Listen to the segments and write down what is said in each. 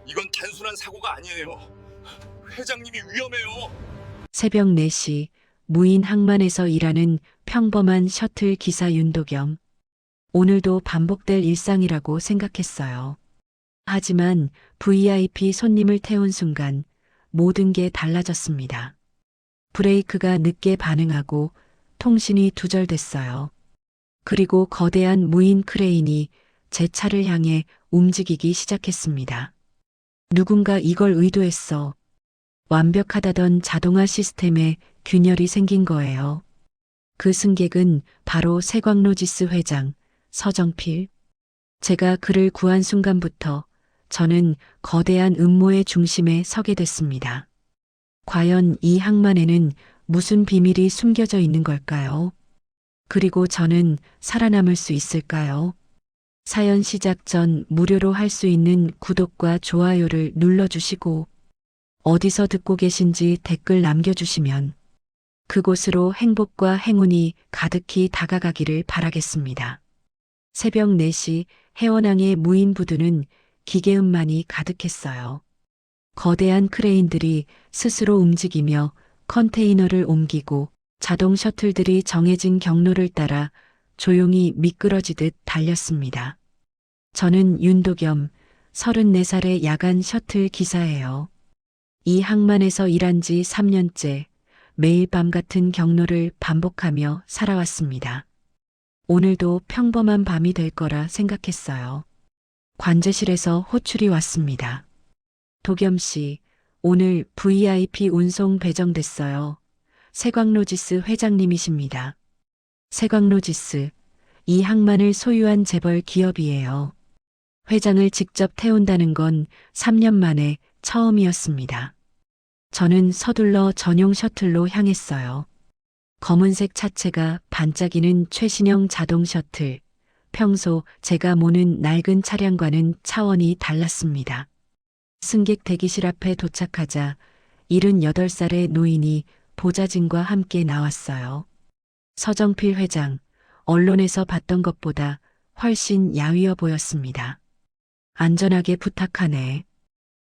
이건 단순한 사고가 아니에요. 회장님이 위험해요. 새벽 4시 무인 항만에서 일하는 평범한 셔틀 기사 윤도겸. 오늘도 반복될 일상이라고 생각했어요. 하지만 VIP 손님을 태운 순간 모든 게 달라졌습니다. 브레이크가 늦게 반응하고 통신이 두절됐어요. 그리고 거대한 무인 크레인이 제 차를 향해 움직이기 시작했습니다. 누군가 이걸 의도했어. 완벽하다던 자동화 시스템에 균열이 생긴 거예요. 그 승객은 바로 세광로지스 회장, 서정필. 제가 그를 구한 순간부터 저는 거대한 음모의 중심에 서게 됐습니다. 과연 이 항만에는 무슨 비밀이 숨겨져 있는 걸까요? 그리고 저는 살아남을 수 있을까요? 사연 시작 전 무료로 할 수 있는 구독과 좋아요를 눌러주시고 어디서 듣고 계신지 댓글 남겨주시면 그곳으로 행복과 행운이 가득히 다가가기를 바라겠습니다. 새벽 4시 해원항의 무인 부두는 기계음만이 가득했어요. 거대한 크레인들이 스스로 움직이며 컨테이너를 옮기고 자동 셔틀들이 정해진 경로를 따라 조용히 미끄러지듯 달렸습니다. 저는 윤도겸, 34살의 야간 셔틀 기사예요. 이 항만에서 일한 지 3년째 매일 밤 같은 경로를 반복하며 살아왔습니다. 오늘도 평범한 밤이 될 거라 생각했어요. 관제실에서 호출이 왔습니다. 도겸 씨, 오늘 VIP 운송 배정됐어요. 세광로지스 회장님이십니다. 세광로지스, 이 항만을 소유한 재벌 기업이에요. 회장을 직접 태운다는 건 3년 만에 처음이었습니다. 저는 서둘러 전용 셔틀로 향했어요. 검은색 차체가 반짝이는 최신형 자동 셔틀. 평소 제가 모는 낡은 차량과는 차원이 달랐습니다. 승객 대기실 앞에 도착하자 78살의 노인이 보좌진과 함께 나왔어요. 서정필 회장, 언론에서 봤던 것보다 훨씬 야위어 보였습니다. 안전하게 부탁하네.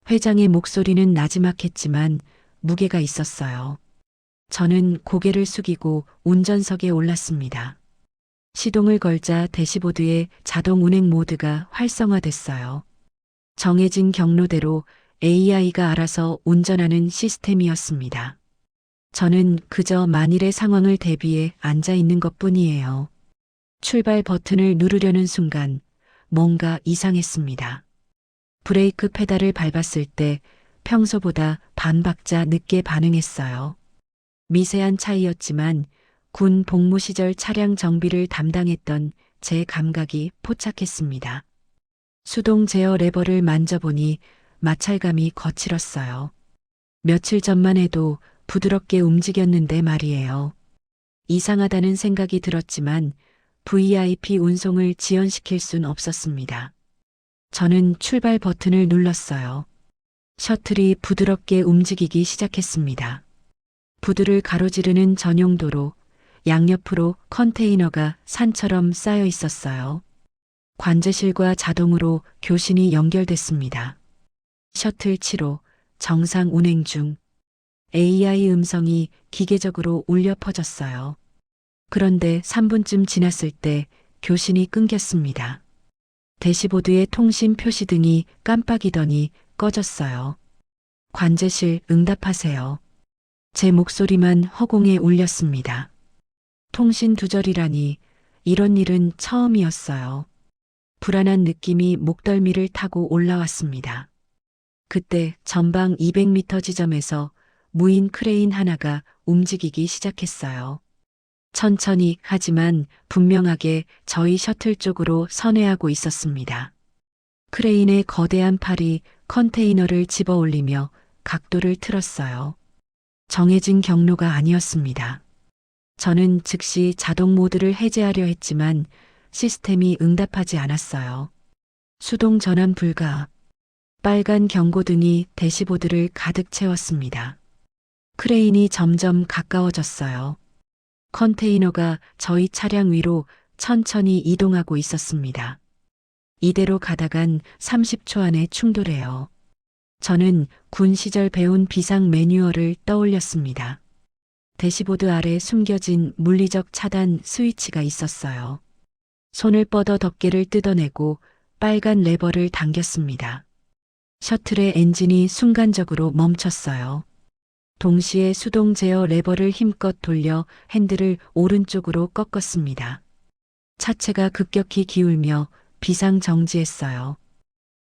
회장의 목소리는 나지막했지만 무게가 있었어요. 저는 고개를 숙이고 운전석에 올랐습니다. 시동을 걸자 대시보드의 자동 운행 모드가 활성화됐어요. 정해진 경로대로 AI가 알아서 운전하는 시스템이었습니다. 저는 그저 만일의 상황을 대비해 앉아 있는 것뿐이에요. 출발 버튼을 누르려는 순간 뭔가 이상했습니다. 브레이크 페달을 밟았을 때 평소보다 반 박자 늦게 반응했어요. 미세한 차이였지만 군 복무 시절 차량 정비를 담당했던 제 감각이 포착했습니다. 수동 제어 레버를 만져보니 마찰감이 거칠었어요. 며칠 전만 해도 부드럽게 움직였는데 말이에요. 이상하다는 생각이 들었지만 VIP 운송을 지연시킬 순 없었습니다. 저는 출발 버튼을 눌렀어요. 셔틀이 부드럽게 움직이기 시작했습니다. 부두를 가로지르는 전용 도로, 양옆으로 컨테이너가 산처럼 쌓여 있었어요. 관제실과 자동으로 교신이 연결됐습니다. 셔틀 7호, 정상 운행 중. AI 음성이 기계적으로 울려 퍼졌어요. 그런데 3분쯤 지났을 때 교신이 끊겼습니다. 대시보드의 통신 표시등이 깜빡이더니 꺼졌어요. 관제실 응답하세요. 제 목소리만 허공에 울렸습니다. 통신 두절이라니 이런 일은 처음이었어요. 불안한 느낌이 목덜미를 타고 올라왔습니다. 그때 전방 200m 지점에서 무인 크레인 하나가 움직이기 시작했어요. 천천히 하지만 분명하게 저희 셔틀 쪽으로 선회하고 있었습니다. 크레인의 거대한 팔이 컨테이너를 집어 올리며 각도를 틀었어요. 정해진 경로가 아니었습니다. 저는 즉시 자동 모드를 해제하려 했지만 시스템이 응답하지 않았어요. 수동 전환 불가. 빨간 경고등이 대시보드를 가득 채웠습니다. 크레인이 점점 가까워졌어요. 컨테이너가 저희 차량 위로 천천히 이동하고 있었습니다. 이대로 가다간 30초 안에 충돌해요. 저는 군 시절 배운 비상 매뉴얼을 떠올렸습니다. 대시보드 아래 숨겨진 물리적 차단 스위치가 있었어요. 손을 뻗어 덮개를 뜯어내고 빨간 레버를 당겼습니다. 셔틀의 엔진이 순간적으로 멈췄어요. 동시에 수동 제어 레버를 힘껏 돌려 핸들을 오른쪽으로 꺾었습니다. 차체가 급격히 기울며 비상 정지했어요.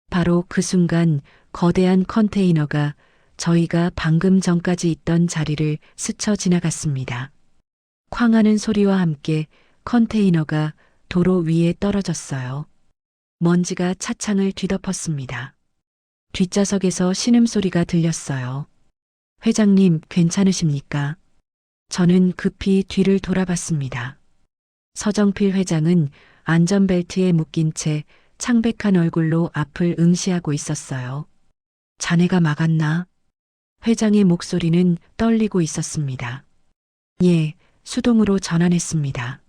바로 그 순간 거대한 컨테이너가 저희가 방금 전까지 있던 자리를 스쳐 지나갔습니다. 쾅 하는 소리와 함께 컨테이너가 도로 위에 떨어졌어요. 먼지가 차창을 뒤덮었습니다. 뒷좌석에서 신음소리가 들렸어요. 회장님, 괜찮으십니까? 저는 급히 뒤를 돌아봤습니다. 서정필 회장은 안전벨트에 묶인 채 창백한 얼굴로 앞을 응시하고 있었어요. 자네가 막았나? 회장의 목소리는 떨리고 있었습니다. 예, 수동으로 전환했습니다.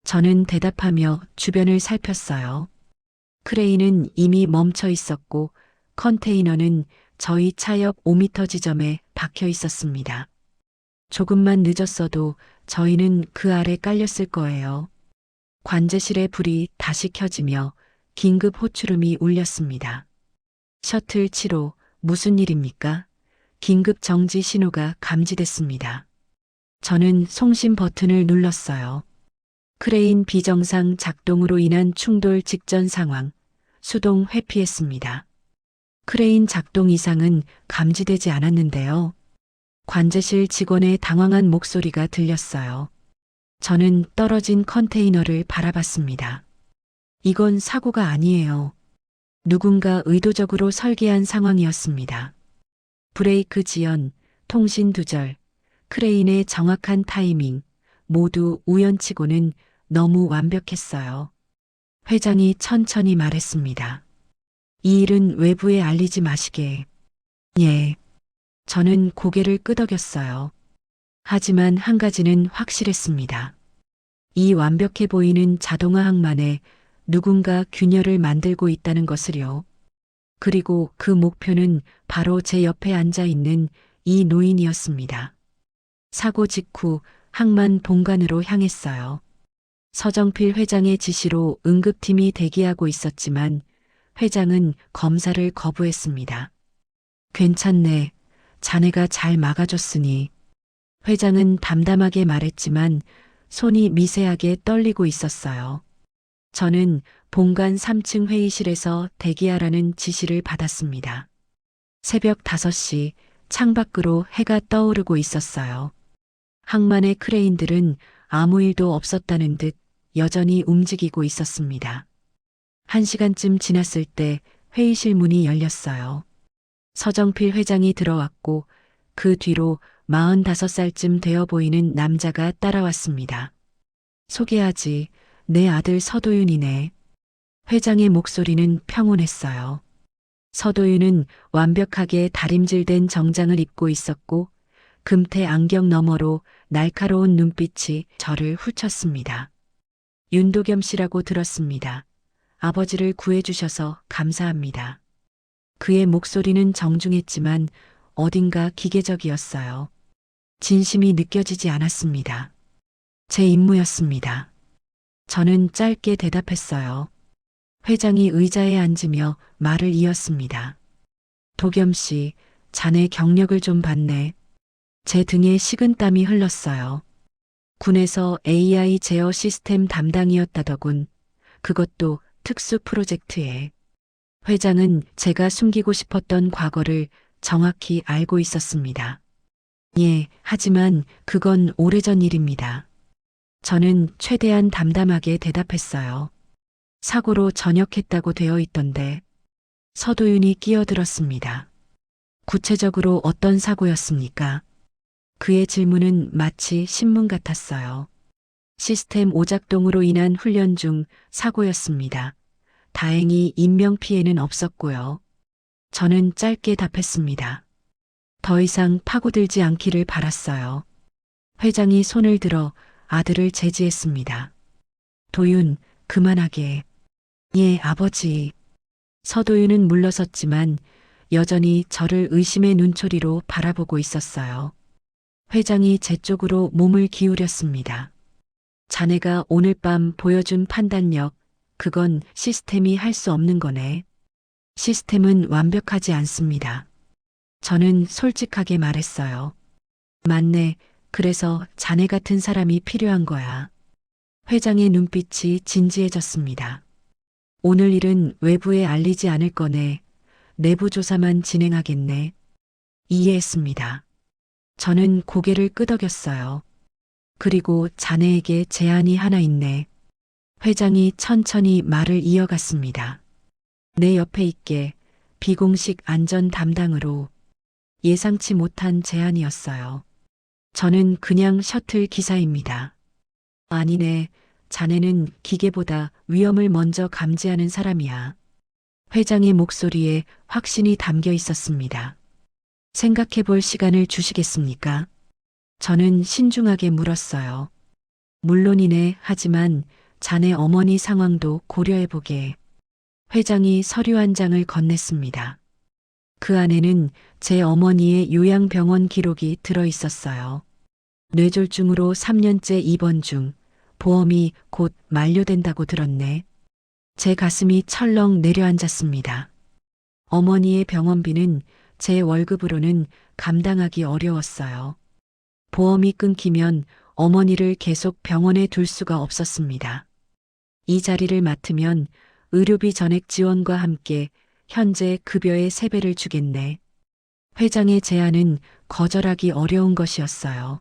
저는 대답하며 주변을 살폈어요. 크레인은 이미 멈춰 있었고 컨테이너는 저희 차 옆 5m 지점에 박혀 있었습니다. 조금만 늦었어도 저희는 그 아래 깔렸을 거예요. 관제실의 불이 다시 켜지며 긴급 호출음이 울렸습니다. 셔틀 7호, 무슨 일입니까? 긴급 정지 신호가 감지됐습니다. 저는 송신 버튼을 눌렀어요. 크레인 비정상 작동으로 인한 충돌 직전 상황, 수동 회피했습니다. 크레인 작동 이상은 감지되지 않았는데요. 관제실 직원의 당황한 목소리가 들렸어요. 저는 떨어진 컨테이너를 바라봤습니다. 이건 사고가 아니에요. 누군가 의도적으로 설계한 상황이었습니다. 브레이크 지연, 통신 두절, 크레인의 정확한 타이밍, 모두 우연치고는 너무 완벽했어요. 회장이 천천히 말했습니다. 이 일은 외부에 알리지 마시게. 예. 저는 고개를 끄덕였어요. 하지만 한 가지는 확실했습니다. 이 완벽해 보이는 자동화 항만에 누군가 균열을 만들고 있다는 것을요. 그리고 그 목표는 바로 제 옆에 앉아 있는 이 노인이었습니다. 사고 직후 항만 본관으로 향했어요. 서정필 회장의 지시로 응급팀이 대기하고 있었지만 회장은 검사를 거부했습니다. 괜찮네. 자네가 잘 막아줬으니. 회장은 담담하게 말했지만 손이 미세하게 떨리고 있었어요. 저는 본관 3층 회의실에서 대기하라는 지시를 받았습니다. 새벽 5시 창밖으로 해가 떠오르고 있었어요. 항만의 크레인들은 아무 일도 없었다는 듯 여전히 움직이고 있었습니다. 1시간쯤 지났을 때 회의실 문이 열렸어요. 서정필 회장이 들어왔고 그 뒤로 45살쯤 되어 보이는 남자가 따라왔습니다. 소개하지, 내 아들 서도윤이네. 회장의 목소리는 평온했어요. 서도윤은 완벽하게 다림질된 정장을 입고 있었고 금태 안경 너머로 날카로운 눈빛이 저를 훑쳤습니다. 윤도겸 씨라고 들었습니다. 아버지를 구해주셔서 감사합니다. 그의 목소리는 정중했지만 어딘가 기계적이었어요. 진심이 느껴지지 않았습니다. 제 임무였습니다. 저는 짧게 대답했어요. 회장이 의자에 앉으며 말을 이었습니다. 도겸 씨, 자네 경력을 좀 봤네. 제 등에 식은땀이 흘렀어요. 군에서 AI 제어 시스템 담당이었다더군. 그것도 특수 프로젝트에. 회장은 제가 숨기고 싶었던 과거를 정확히 알고 있었습니다. 예, 하지만 그건 오래전 일입니다. 저는 최대한 담담하게 대답했어요. 사고로 전역했다고 되어 있던데. 서도윤이 끼어들었습니다. 구체적으로 어떤 사고였습니까? 그의 질문은 마치 신문 같았어요. 시스템 오작동으로 인한 훈련 중 사고였습니다. 다행히 인명피해는 없었고요. 저는 짧게 답했습니다. 더 이상 파고들지 않기를 바랐어요. 회장이 손을 들어 아들을 제지했습니다. 도윤, 그만하게. 예, 아버지. 서도윤은 물러섰지만 여전히 저를 의심의 눈초리로 바라보고 있었어요. 회장이 제 쪽으로 몸을 기울였습니다. 자네가 오늘 밤 보여준 판단력, 그건 시스템이 할 수 없는 거네. 시스템은 완벽하지 않습니다. 저는 솔직하게 말했어요. 맞네. 그래서 자네 같은 사람이 필요한 거야. 회장의 눈빛이 진지해졌습니다. 오늘 일은 외부에 알리지 않을 거네. 내부 조사만 진행하겠네. 이해했습니다. 저는 고개를 끄덕였어요. 그리고 자네에게 제안이 하나 있네. 회장이 천천히 말을 이어갔습니다. 내 옆에 있게 비공식 안전 담당으로. 예상치 못한 제안이었어요. 저는 그냥 셔틀 기사입니다. 아니네. 자네는 기계보다 위험을 먼저 감지하는 사람이야. 회장의 목소리에 확신이 담겨 있었습니다. 생각해 볼 시간을 주시겠습니까? 저는 신중하게 물었어요. 물론이네. 하지만 자네 어머니 상황도 고려해 보게. 회장이 서류 한 장을 건넸습니다. 그 안에는 제 어머니의 요양병원 기록이 들어 있었어요. 뇌졸중으로 3년째 입원 중, 보험이 곧 만료된다고 들었네. 제 가슴이 철렁 내려앉았습니다. 어머니의 병원비는 제 월급으로는 감당하기 어려웠어요. 보험이 끊기면 어머니를 계속 병원에 둘 수가 없었습니다. 이 자리를 맡으면 의료비 전액 지원과 함께 현재 급여의 3배를 주겠네. 회장의 제안은 거절하기 어려운 것이었어요.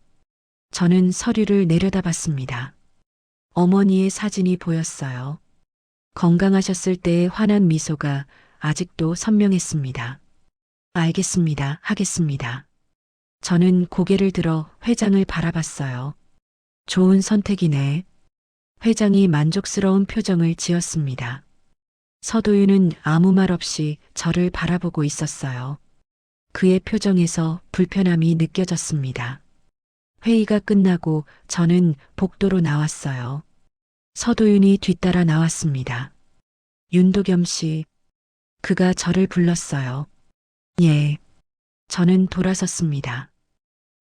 저는 서류를 내려다봤습니다. 어머니의 사진이 보였어요. 건강하셨을 때의 환한 미소가 아직도 선명했습니다. 알겠습니다. 하겠습니다. 저는 고개를 들어 회장을 바라봤어요. 좋은 선택이네. 회장이 만족스러운 표정을 지었습니다. 서도윤은 아무 말 없이 저를 바라보고 있었어요. 그의 표정에서 불편함이 느껴졌습니다. 회의가 끝나고 저는 복도로 나왔어요. 서도윤이 뒤따라 나왔습니다. 윤도겸 씨, 그가 저를 불렀어요. 예. 저는 돌아섰습니다.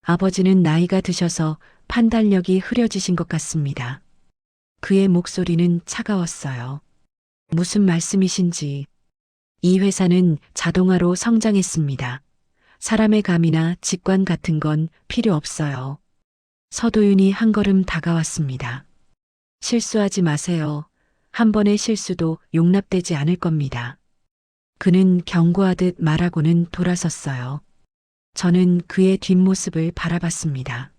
아버지는 나이가 드셔서 판단력이 흐려지신 것 같습니다. 그의 목소리는 차가웠어요. 무슨 말씀이신지. 이 회사는 자동화로 성장했습니다. 사람의 감이나 직관 같은 건 필요 없어요. 서도윤이 한 걸음 다가왔습니다. 실수하지 마세요. 한 번의 실수도 용납되지 않을 겁니다. 그는 경고하듯 말하고는 돌아섰어요. 저는 그의 뒷모습을 바라봤습니다.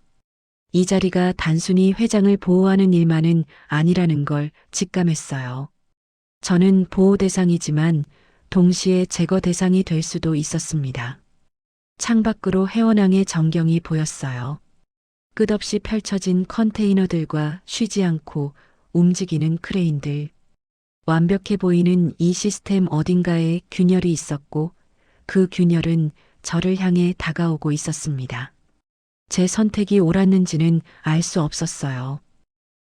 이 자리가 단순히 회장을 보호하는 일만은 아니라는 걸 직감했어요. 저는 보호 대상이지만 동시에 제거 대상이 될 수도 있었습니다. 창밖으로 해원항의 전경이 보였어요. 끝없이 펼쳐진 컨테이너들과 쉬지 않고 움직이는 크레인들. 완벽해 보이는 이 시스템 어딘가에 균열이 있었고 그 균열은 저를 향해 다가오고 있었습니다. 제 선택이 옳았는지는 알 수 없었어요.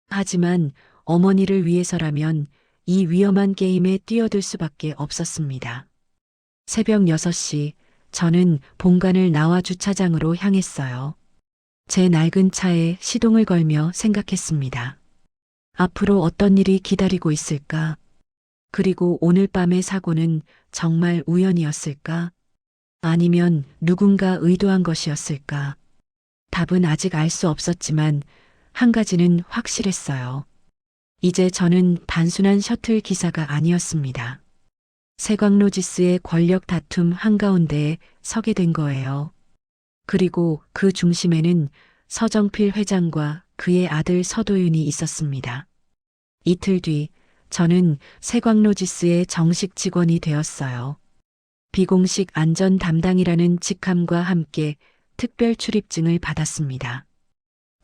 하지만 어머니를 위해서라면 이 위험한 게임에 뛰어들 수밖에 없었습니다. 새벽 6시 저는 본관을 나와 주차장으로 향했어요. 제 낡은 차에 시동을 걸며 생각했습니다. 앞으로 어떤 일이 기다리고 있을까? 그리고 오늘 밤의 사고는 정말 우연이었을까? 아니면 누군가 의도한 것이었을까? 답은 아직 알 수 없었지만 한 가지는 확실했어요. 이제 저는 단순한 셔틀 기사가 아니었습니다. 세광로지스의 권력 다툼 한가운데에 서게 된 거예요. 그리고 그 중심에는 서정필 회장과 그의 아들 서도윤이 있었습니다. 이틀 뒤 저는 세광로지스의 정식 직원이 되었어요. 비공식 안전 담당이라는 직함과 함께 특별 출입증을 받았습니다.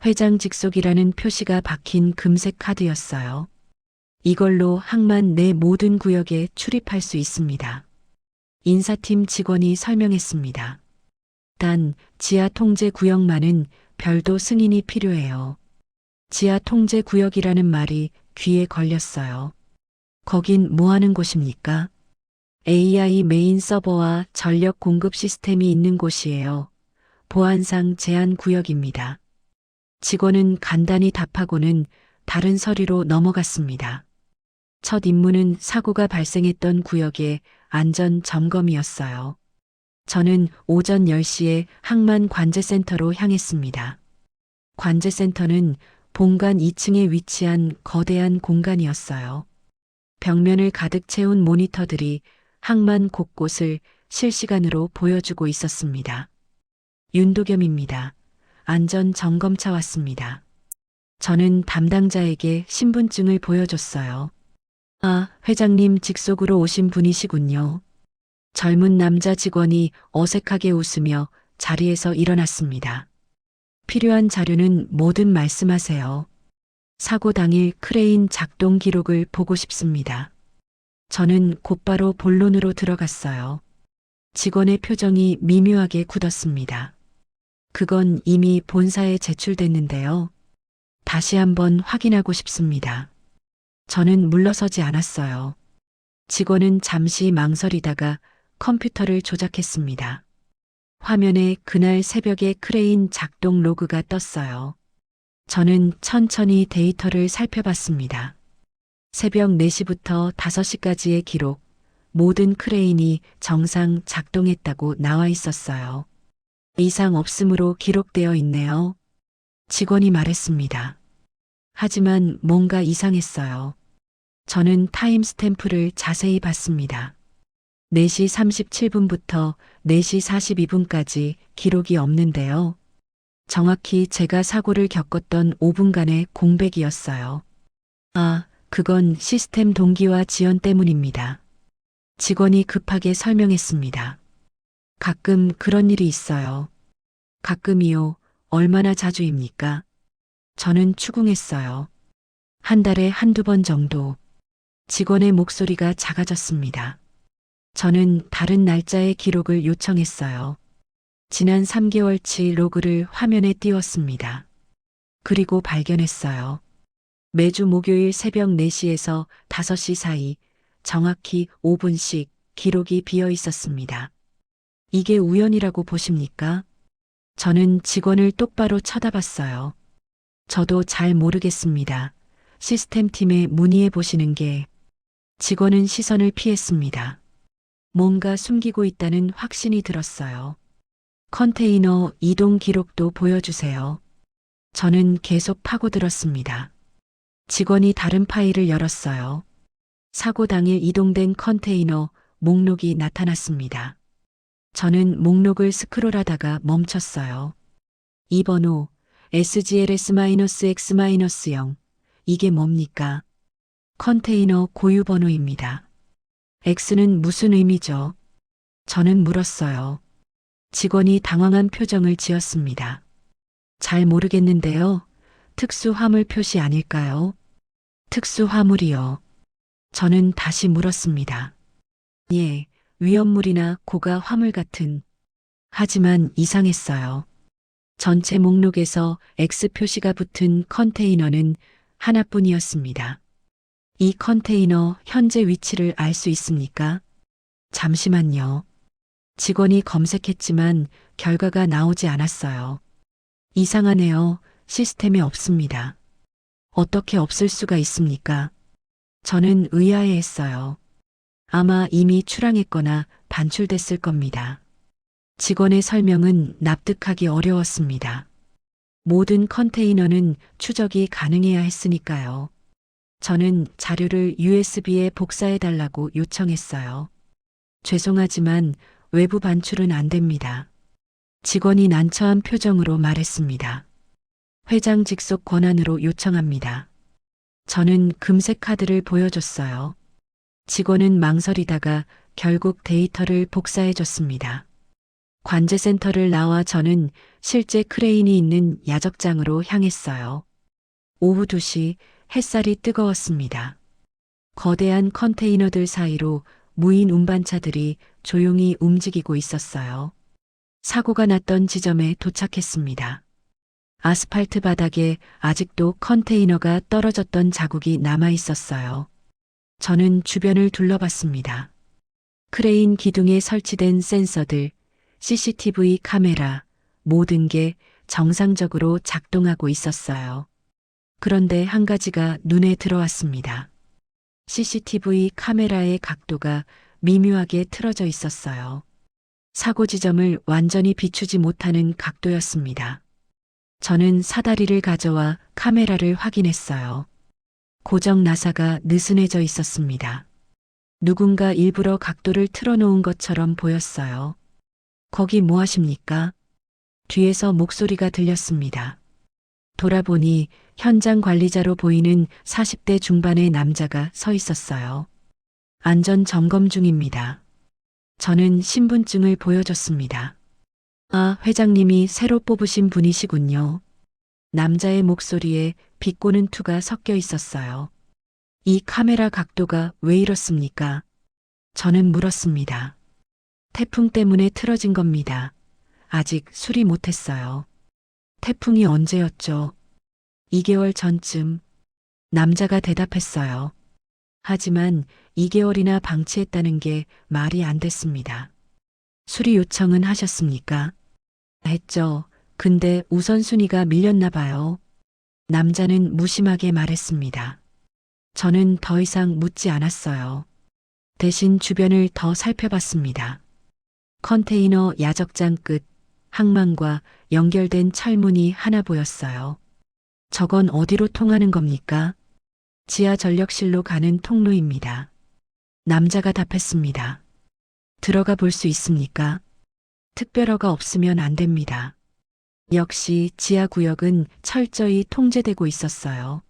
회장 직속이라는 표시가 박힌 금색 카드였어요. 이걸로 항만 내 모든 구역에 출입할 수 있습니다. 인사팀 직원이 설명했습니다. 단 지하 통제 구역만은 별도 승인이 필요해요. 지하 통제 구역이라는 말이 귀에 걸렸어요. 거긴 뭐 하는 곳입니까? AI 메인 서버와 전력 공급 시스템이 있는 곳이에요. 보안상 제한 구역입니다. 직원은 간단히 답하고는 다른 서류로 넘어갔습니다. 첫 임무는 사고가 발생했던 구역의 안전 점검이었어요. 저는 오전 10시에 항만 관제센터로 향했습니다. 관제센터는 본관 2층에 위치한 거대한 공간이었어요. 벽면을 가득 채운 모니터들이 항만 곳곳을 실시간으로 보여주고 있었습니다. 윤도겸입니다. 안전 점검차 왔습니다. 저는 담당자에게 신분증을 보여줬어요. 아, 회장님 직속으로 오신 분이시군요. 젊은 남자 직원이 어색하게 웃으며 자리에서 일어났습니다. 필요한 자료는 뭐든 말씀하세요. 사고 당일 크레인 작동 기록을 보고 싶습니다. 저는 곧바로 본론으로 들어갔어요. 직원의 표정이 미묘하게 굳었습니다. 그건 이미 본사에 제출됐는데요. 다시 한번 확인하고 싶습니다. 저는 물러서지 않았어요. 직원은 잠시 망설이다가 컴퓨터를 조작했습니다. 화면에 그날 새벽에 크레인 작동 로그가 떴어요. 저는 천천히 데이터를 살펴봤습니다. 새벽 4시부터 5시까지의 기록, 모든 크레인이 정상 작동했다고 나와 있었어요. 이상 없음으로 기록되어 있네요. 직원이 말했습니다. 하지만 뭔가 이상했어요. 저는 타임 스탬프를 자세히 봤습니다. 4시 37분부터 4시 42분까지 기록이 없는데요. 정확히 제가 사고를 겪었던 5분간의 공백이었어요. 아, 그건 시스템 동기화 지연 때문입니다. 직원이 급하게 설명했습니다. 가끔 그런 일이 있어요. 가끔이요. 얼마나 자주입니까? 저는 추궁했어요. 한 달에 한두 번 정도. 직원의 목소리가 작아졌습니다. 저는 다른 날짜의 기록을 요청했어요. 지난 3개월치 로그를 화면에 띄웠습니다. 그리고 발견했어요. 매주 목요일 새벽 4시에서 5시 사이 정확히 5분씩 기록이 비어 있었습니다. 이게 우연이라고 보십니까? 저는 직원을 똑바로 쳐다봤어요. 저도 잘 모르겠습니다. 시스템팀에 문의해 보시는 게. 직원은 시선을 피했습니다. 뭔가 숨기고 있다는 확신이 들었어요. 컨테이너 이동 기록도 보여주세요. 저는 계속 파고들었습니다. 직원이 다른 파일을 열었어요. 사고 당일 이동된 컨테이너 목록이 나타났습니다. 저는 목록을 스크롤하다가 멈췄어요. 이 번호 SGLS-X-0 이게 뭡니까? 컨테이너 고유 번호입니다. X는 무슨 의미죠? 저는 물었어요. 직원이 당황한 표정을 지었습니다. 잘 모르겠는데요. 특수 화물 표시 아닐까요? 특수 화물이요. 저는 다시 물었습니다. 예, 위험물이나 고가 화물 같은. 하지만 이상했어요. 전체 목록에서 X 표시가 붙은 컨테이너는 하나뿐이었습니다. 이 컨테이너 현재 위치를 알 수 있습니까? 잠시만요. 직원이 검색했지만 결과가 나오지 않았어요. 이상하네요. 시스템에 없습니다. 어떻게 없을 수가 있습니까? 저는 의아해했어요. 아마 이미 출항했거나 반출됐을 겁니다. 직원의 설명은 납득하기 어려웠습니다. 모든 컨테이너는 추적이 가능해야 했으니까요. 저는 자료를 USB에 복사해달라고 요청했어요. 죄송하지만 외부 반출은 안 됩니다. 직원이 난처한 표정으로 말했습니다. 회장 직속 권한으로 요청합니다. 저는 금색 카드를 보여줬어요. 직원은 망설이다가 결국 데이터를 복사해줬습니다. 관제센터를 나와 저는 실제 크레인이 있는 야적장으로 향했어요. 오후 2시 햇살이 뜨거웠습니다. 거대한 컨테이너들 사이로 무인 운반차들이 조용히 움직이고 있었어요. 사고가 났던 지점에 도착했습니다. 아스팔트 바닥에 아직도 컨테이너가 떨어졌던 자국이 남아 있었어요. 저는 주변을 둘러봤습니다. 크레인 기둥에 설치된 센서들, CCTV 카메라, 모든 게 정상적으로 작동하고 있었어요. 그런데 한 가지가 눈에 들어왔습니다. CCTV 카메라의 각도가 미묘하게 틀어져 있었어요. 사고 지점을 완전히 비추지 못하는 각도였습니다. 저는 사다리를 가져와 카메라를 확인했어요. 고정 나사가 느슨해져 있었습니다. 누군가 일부러 각도를 틀어놓은 것처럼 보였어요. 거기 뭐 하십니까? 뒤에서 목소리가 들렸습니다. 돌아보니 현장 관리자로 보이는 40대 중반의 남자가 서 있었어요. 안전 점검 중입니다. 저는 신분증을 보여줬습니다. 아, 회장님이 새로 뽑으신 분이시군요. 남자의 목소리에 비꼬는 투가 섞여 있었어요. 이 카메라 각도가 왜 이렇습니까? 저는 물었습니다. 태풍 때문에 틀어진 겁니다. 아직 수리 못했어요. 태풍이 언제였죠? 2개월 전쯤. 남자가 대답했어요. 하지만 2개월이나 방치했다는 게 말이 안 됐습니다. 수리 요청은 하셨습니까? 했죠. 근데 우선순위가 밀렸나 봐요. 남자는 무심하게 말했습니다. 저는 더 이상 묻지 않았어요. 대신 주변을 더 살펴봤습니다. 컨테이너 야적장 끝, 항만과 연결된 철문이 하나 보였어요. 저건 어디로 통하는 겁니까? 지하 전력실로 가는 통로입니다. 남자가 답했습니다. 들어가 볼 수 있습니까? 특별허가 없으면 안 됩니다. 역시 지하 구역은 철저히 통제되고 있었어요.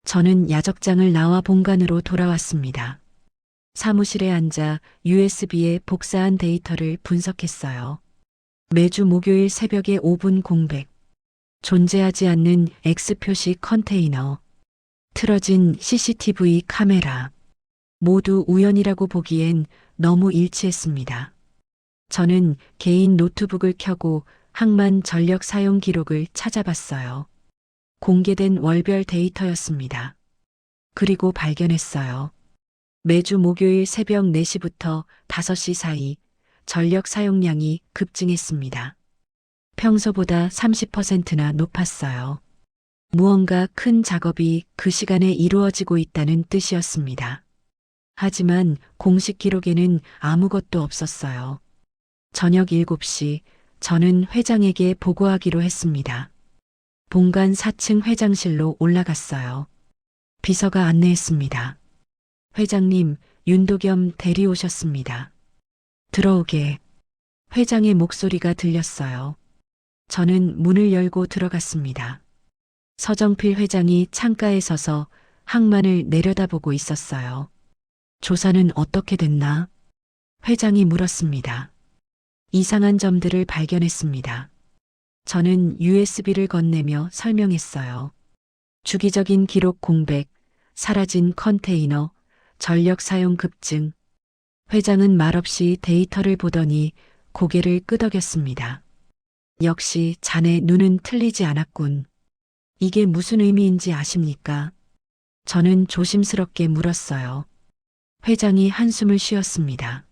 저는 야적장을 나와 본관으로 돌아왔습니다. 사무실에 앉아 USB에 복사한 데이터를 분석했어요. 매주 목요일 새벽에 5분 공백. 존재하지 않는 X 표시 컨테이너. 틀어진 CCTV 카메라. 모두 우연이라고 보기엔 너무 일치했습니다. 저는 개인 노트북을 켜고 항만 전력 사용 기록을 찾아봤어요. 공개된 월별 데이터였습니다. 그리고 발견했어요. 매주 목요일 새벽 4시부터 5시 사이 전력 사용량이 급증했습니다. 평소보다 30%나 높았어요. 무언가 큰 작업이 그 시간에 이루어지고 있다는 뜻이었습니다. 하지만 공식 기록에는 아무것도 없었어요. 저녁 7시 저는 회장에게 보고하기로 했습니다. 본관 4층 회장실로 올라갔어요. 비서가 안내했습니다. 회장님, 윤도겸 대리 오셨습니다. 들어오게. 회장의 목소리가 들렸어요. 저는 문을 열고 들어갔습니다. 서정필 회장이 창가에 서서 항만을 내려다보고 있었어요. 조사는 어떻게 됐나? 회장이 물었습니다. 이상한 점들을 발견했습니다. 저는 USB를 건네며 설명했어요. 주기적인 기록 공백, 사라진 컨테이너, 전력 사용 급증. 회장은 말없이 데이터를 보더니 고개를 끄덕였습니다. 역시 자네 눈은 틀리지 않았군. 이게 무슨 의미인지 아십니까? 저는 조심스럽게 물었어요. 회장이 한숨을 쉬었습니다.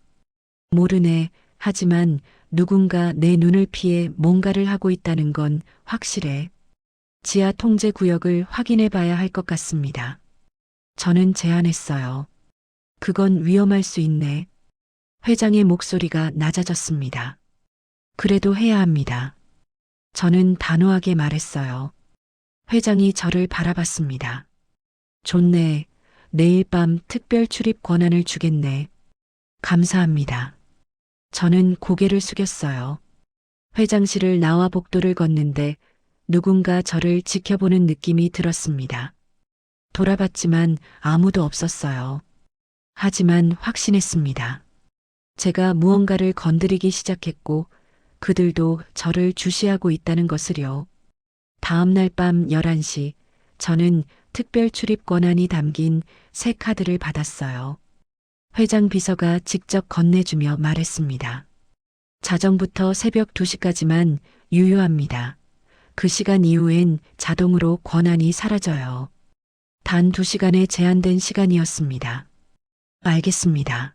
모르네. 하지만 누군가 내 눈을 피해 뭔가를 하고 있다는 건 확실해. 지하 통제 구역을 확인해 봐야 할 것 같습니다. 저는 제안했어요. 그건 위험할 수 있네. 회장의 목소리가 낮아졌습니다. 그래도 해야 합니다. 저는 단호하게 말했어요. 회장이 저를 바라봤습니다. 좋네. 내일 밤 특별 출입 권한을 주겠네. 감사합니다. 저는 고개를 숙였어요. 회장실을 나와 복도를 걷는데 누군가 저를 지켜보는 느낌이 들었습니다. 돌아봤지만 아무도 없었어요. 하지만 확신했습니다. 제가 무언가를 건드리기 시작했고 그들도 저를 주시하고 있다는 것을요. 다음 날 밤 11시 저는 특별 출입 권한이 담긴 새 카드를 받았어요. 회장 비서가 직접 건네주며 말했습니다. 자정부터 새벽 2시까지만 유효합니다. 그 시간 이후엔 자동으로 권한이 사라져요. 단 2시간의 제한된 시간이었습니다. 알겠습니다.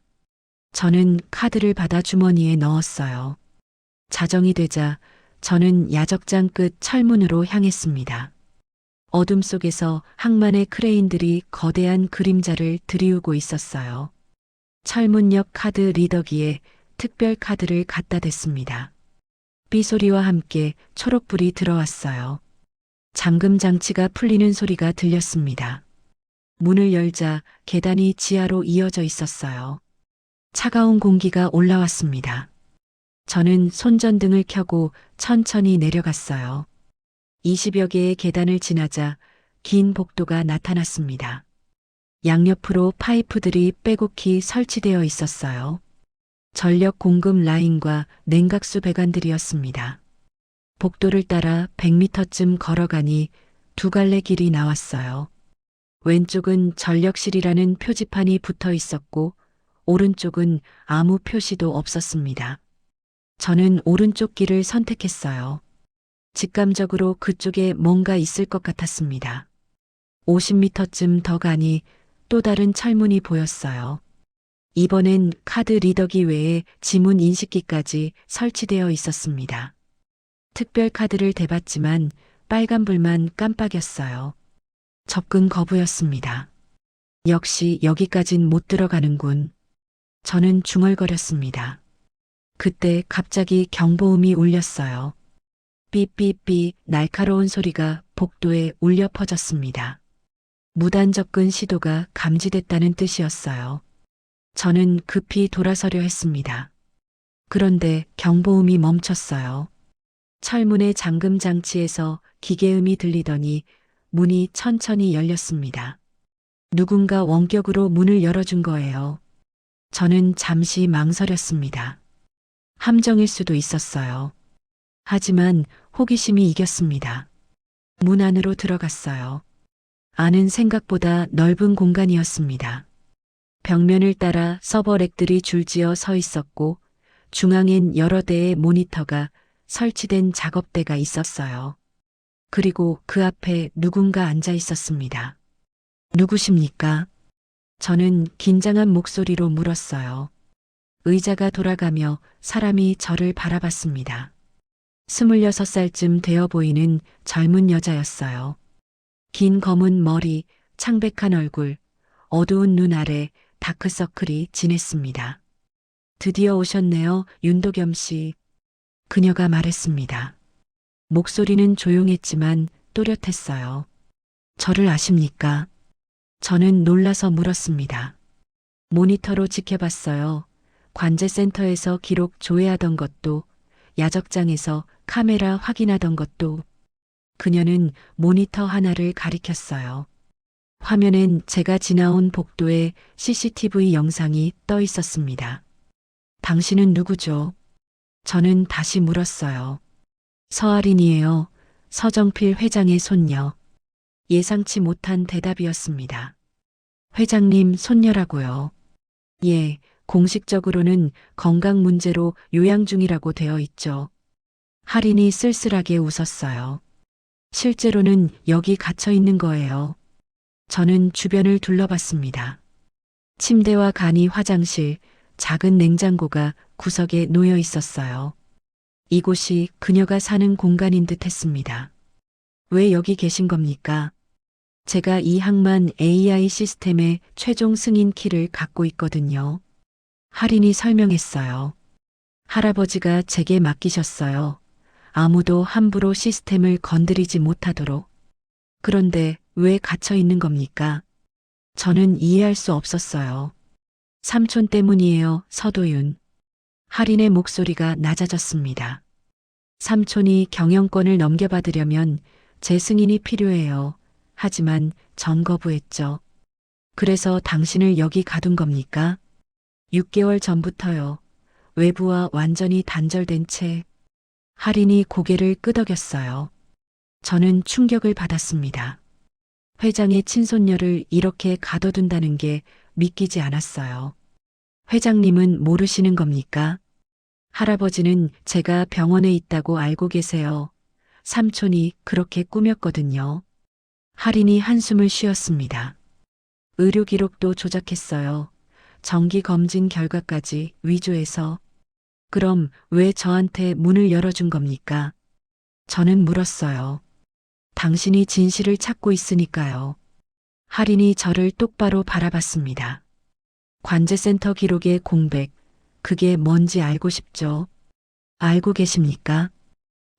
저는 카드를 받아 주머니에 넣었어요. 자정이 되자 저는 야적장 끝 철문으로 향했습니다. 어둠 속에서 항만의 크레인들이 거대한 그림자를 들이우고 있었어요. 철문역 카드 리더기에 특별 카드를 갖다 댔습니다. 삐소리와 함께 초록불이 들어왔어요. 잠금 장치가 풀리는 소리가 들렸습니다. 문을 열자 계단이 지하로 이어져 있었어요. 차가운 공기가 올라왔습니다. 저는 손전등을 켜고 천천히 내려갔어요. 20여 개의 계단을 지나자 긴 복도가 나타났습니다. 양옆으로 파이프들이 빼곡히 설치되어 있었어요. 전력 공급 라인과 냉각수 배관들이었습니다. 복도를 따라 100m쯤 걸어가니 두 갈래 길이 나왔어요. 왼쪽은 전력실이라는 표지판이 붙어 있었고 오른쪽은 아무 표시도 없었습니다. 저는 오른쪽 길을 선택했어요. 직감적으로 그쪽에 뭔가 있을 것 같았습니다. 50m쯤 더 가니 또 다른 철문이 보였어요. 이번엔 카드 리더기 외에 지문 인식기까지 설치되어 있었습니다. 특별 카드를 대봤지만 빨간불만 깜빡였어요. 접근 거부였습니다. 역시 여기까진 못 들어가는군. 저는 중얼거렸습니다. 그때 갑자기 경보음이 울렸어요. 삐삐삐 날카로운 소리가 복도에 울려 퍼졌습니다. 무단 접근 시도가 감지됐다는 뜻이었어요. 저는 급히 돌아서려 했습니다. 그런데 경보음이 멈췄어요. 철문의 잠금 장치에서 기계음이 들리더니 문이 천천히 열렸습니다. 누군가 원격으로 문을 열어준 거예요. 저는 잠시 망설였습니다. 함정일 수도 있었어요. 하지만 호기심이 이겼습니다. 문 안으로 들어갔어요. 안은 생각보다 넓은 공간이었습니다. 벽면을 따라 서버 렉들이 줄지어 서 있었고 중앙엔 여러 대의 모니터가 설치된 작업대가 있었어요. 그리고 그 앞에 누군가 앉아 있었습니다. 누구십니까? 저는 긴장한 목소리로 물었어요. 의자가 돌아가며 사람이 저를 바라봤습니다. 26살쯤 되어 보이는 젊은 여자였어요. 긴 검은 머리, 창백한 얼굴, 어두운 눈 아래 다크서클이 진했습니다. 드디어 오셨네요, 윤도겸 씨. 그녀가 말했습니다. 목소리는 조용했지만 또렷했어요. 저를 아십니까? 저는 놀라서 물었습니다. 모니터로 지켜봤어요. 관제센터에서 기록 조회하던 것도, 야적장에서 카메라 확인하던 것도. 그녀는 모니터 하나를 가리켰어요. 화면엔 제가 지나온 복도에 CCTV 영상이 떠 있었습니다. 당신은 누구죠? 저는 다시 물었어요. 서아린이에요. 서정필 회장의 손녀. 예상치 못한 대답이었습니다. 회장님 손녀라고요. 예, 공식적으로는 건강 문제로 요양 중이라고 되어 있죠. 할인이 쓸쓸하게 웃었어요. 실제로는 여기 갇혀 있는 거예요. 저는 주변을 둘러봤습니다. 침대와 간이 화장실, 작은 냉장고가 구석에 놓여 있었어요. 이곳이 그녀가 사는 공간인 듯 했습니다. 왜 여기 계신 겁니까? 제가 이 항만 AI 시스템의 최종 승인 키를 갖고 있거든요. 할인이 설명했어요. 할아버지가 제게 맡기셨어요. 아무도 함부로 시스템을 건드리지 못하도록. 그런데 왜 갇혀 있는 겁니까? 저는 이해할 수 없었어요. 삼촌 때문이에요, 서도윤. 할인의 목소리가 낮아졌습니다. 삼촌이 경영권을 넘겨받으려면 제 승인이 필요해요. 하지만 전 거부했죠. 그래서 당신을 여기 가둔 겁니까? 6개월 전부터요. 외부와 완전히 단절된 채. 할인이 고개를 끄덕였어요. 저는 충격을 받았습니다. 회장의 친손녀를 이렇게 가둬둔다는 게 믿기지 않았어요. 회장님은 모르시는 겁니까? 할아버지는 제가 병원에 있다고 알고 계세요. 삼촌이 그렇게 꾸몄거든요. 할인이 한숨을 쉬었습니다. 의료 기록도 조작했어요. 정기 검진 결과까지 위조해서 그럼 왜 저한테 문을 열어준 겁니까? 저는 물었어요. 당신이 진실을 찾고 있으니까요. 할인이 저를 똑바로 바라봤습니다. 관제센터 기록의 공백, 그게 뭔지 알고 싶죠? 알고 계십니까?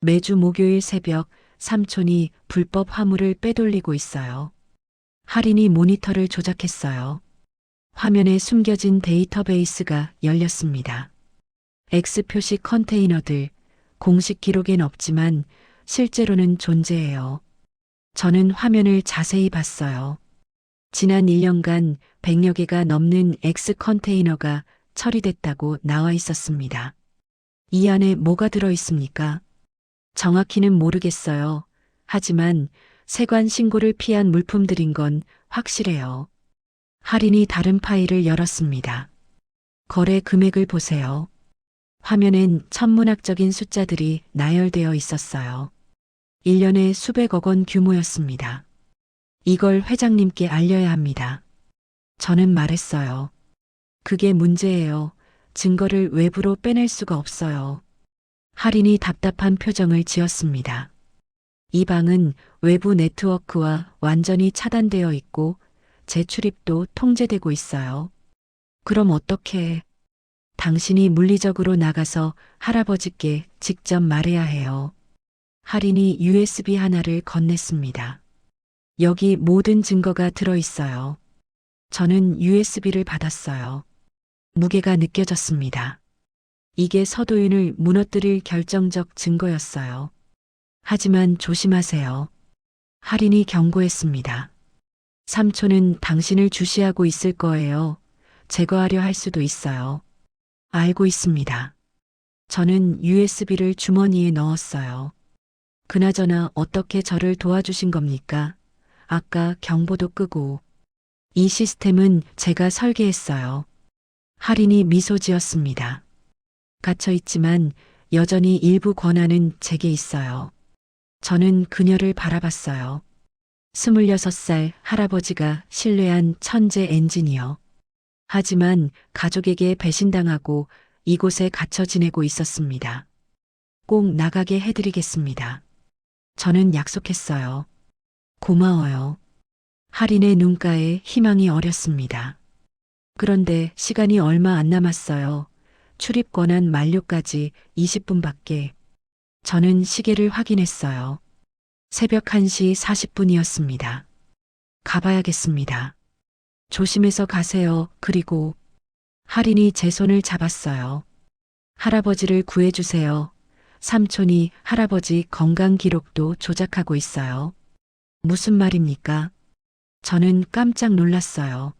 매주 목요일 새벽 삼촌이 불법 화물을 빼돌리고 있어요. 할인이 모니터를 조작했어요. 화면에 숨겨진 데이터베이스가 열렸습니다. X 표시 컨테이너들, 공식 기록엔 없지만 실제로는 존재해요. 저는 화면을 자세히 봤어요. 지난 1년간 100여 개가 넘는 X 컨테이너가 처리됐다고 나와 있었습니다. 이 안에 뭐가 들어 있습니까? 정확히는 모르겠어요. 하지만 세관 신고를 피한 물품들인 건 확실해요. 할인이 다른 파일을 열었습니다. 거래 금액을 보세요. 화면엔 천문학적인 숫자들이 나열되어 있었어요. 1년에 수백억 원 규모였습니다. 이걸 회장님께 알려야 합니다. 저는 말했어요. 그게 문제예요. 증거를 외부로 빼낼 수가 없어요. 할인이 답답한 표정을 지었습니다. 이 방은 외부 네트워크와 완전히 차단되어 있고 제 출입도 통제되고 있어요. 그럼 어떻게? 당신이 물리적으로 나가서 할아버지께 직접 말해야 해요. 할인이 USB 하나를 건넸습니다. 여기 모든 증거가 들어 있어요. 저는 USB를 받았어요. 무게가 느껴졌습니다. 이게 서도윤을 무너뜨릴 결정적 증거였어요. 하지만 조심하세요. 할인이 경고했습니다. 삼촌은 당신을 주시하고 있을 거예요. 제거하려 할 수도 있어요. 알고 있습니다. 저는 USB를 주머니에 넣었어요. 그나저나 어떻게 저를 도와주신 겁니까? 아까 경보도 끄고. 이 시스템은 제가 설계했어요. 할인이 미소 지었습니다. 갇혀 있지만 여전히 일부 권한은 제게 있어요. 저는 그녀를 바라봤어요. 26살 할아버지가 신뢰한 천재 엔지니어. 하지만 가족에게 배신당하고 이곳에 갇혀 지내고 있었습니다. 꼭 나가게 해드리겠습니다. 저는 약속했어요. 고마워요. 할인의 눈가에 희망이 어렸습니다. 그런데 시간이 얼마 안 남았어요. 출입 권한 만료까지 20분밖에. 저는 시계를 확인했어요. 새벽 1시 40분이었습니다. 가봐야겠습니다. 조심해서 가세요. 그리고 할인이 제 손을 잡았어요. 할아버지를 구해주세요. 삼촌이 할아버지 건강 기록도 조작하고 있어요. 무슨 말입니까? 저는 깜짝 놀랐어요.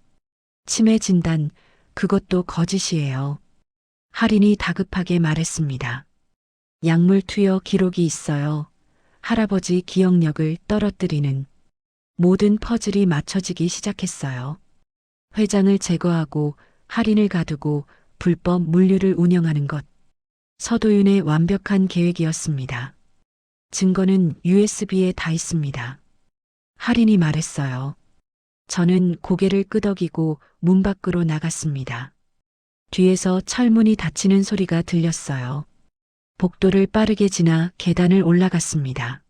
치매 진단, 그것도 거짓이에요. 할인이 다급하게 말했습니다. 약물 투여 기록이 있어요. 할아버지 기억력을 떨어뜨리는. 모든 퍼즐이 맞춰지기 시작했어요. 회장을 제거하고 할인을 가두고 불법 물류를 운영하는 것. 서도윤의 완벽한 계획이었습니다. 증거는 USB에 다 있습니다. 할인이 말했어요. 저는 고개를 끄덕이고 문 밖으로 나갔습니다. 뒤에서 철문이 닫히는 소리가 들렸어요. 복도를 빠르게 지나 계단을 올라갔습니다.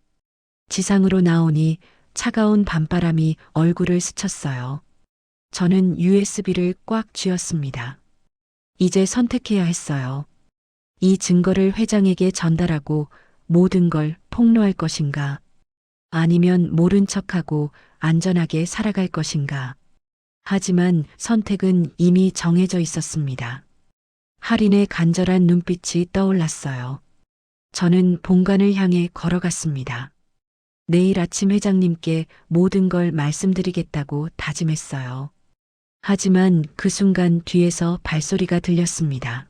지상으로 나오니 차가운 밤바람이 얼굴을 스쳤어요. 저는 USB를 꽉 쥐었습니다. 이제 선택해야 했어요. 이 증거를 회장에게 전달하고 모든 걸 폭로할 것인가? 아니면 모른 척하고 안전하게 살아갈 것인가? 하지만 선택은 이미 정해져 있었습니다. 할인의 간절한 눈빛이 떠올랐어요. 저는 본관을 향해 걸어갔습니다. 내일 아침 회장님께 모든 걸 말씀드리겠다고 다짐했어요. 하지만 그 순간 뒤에서 발소리가 들렸습니다.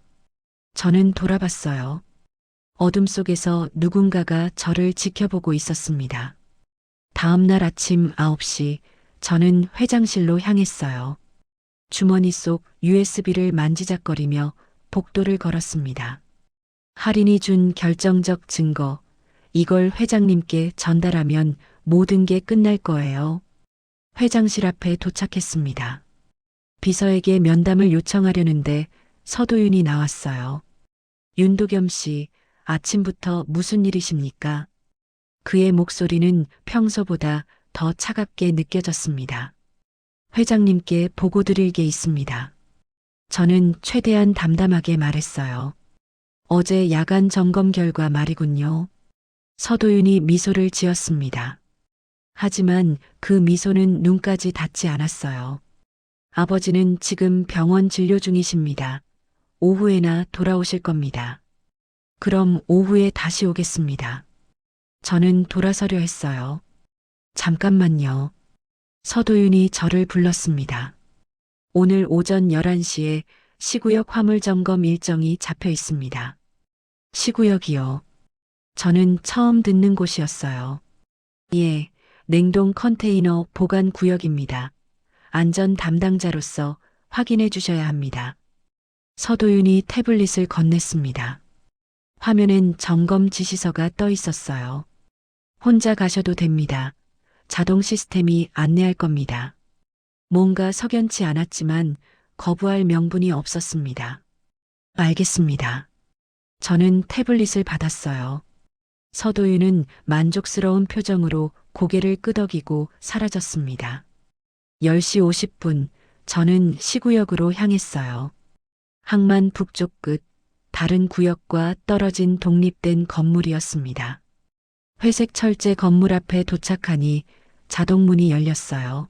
저는 돌아봤어요. 어둠 속에서 누군가가 저를 지켜보고 있었습니다. 다음 날 아침 9시 저는 회장실로 향했어요. 주머니 속 USB를 만지작거리며 복도를 걸었습니다. 할인이 준 결정적 증거, 이걸 회장님께 전달하면 모든 게 끝날 거예요. 회장실 앞에 도착했습니다. 비서에게 면담을 요청하려는데 서도윤이 나왔어요. 윤도겸 씨, 아침부터 무슨 일이십니까? 그의 목소리는 평소보다 더 차갑게 느껴졌습니다. 회장님께 보고 드릴 게 있습니다. 저는 최대한 담담하게 말했어요. 어제 야간 점검 결과 말이군요. 서도윤이 미소를 지었습니다. 하지만 그 미소는 눈까지 닿지 않았어요. 아버지는 지금 병원 진료 중이십니다. 오후에나 돌아오실 겁니다. 그럼 오후에 다시 오겠습니다. 저는 돌아서려 했어요. 잠깐만요. 서도윤이 저를 불렀습니다. 오늘 오전 11시에 시구역 화물 점검 일정이 잡혀 있습니다. 시구역이요. 저는 처음 듣는 곳이었어요. 예, 냉동 컨테이너 보관 구역입니다. 안전 담당자로서 확인해 주셔야 합니다. 서도윤이 태블릿을 건넸습니다. 화면엔 점검 지시서가 떠 있었어요. 혼자 가셔도 됩니다. 자동 시스템이 안내할 겁니다. 뭔가 석연치 않았지만 거부할 명분이 없었습니다. 알겠습니다. 저는 태블릿을 받았어요. 서도윤은 만족스러운 표정으로 고개를 끄덕이고 사라졌습니다. 10시 50분, 저는 시구역으로 향했어요. 항만 북쪽 끝, 다른 구역과 떨어진 독립된 건물이었습니다. 회색 철제 건물 앞에 도착하니 자동문이 열렸어요.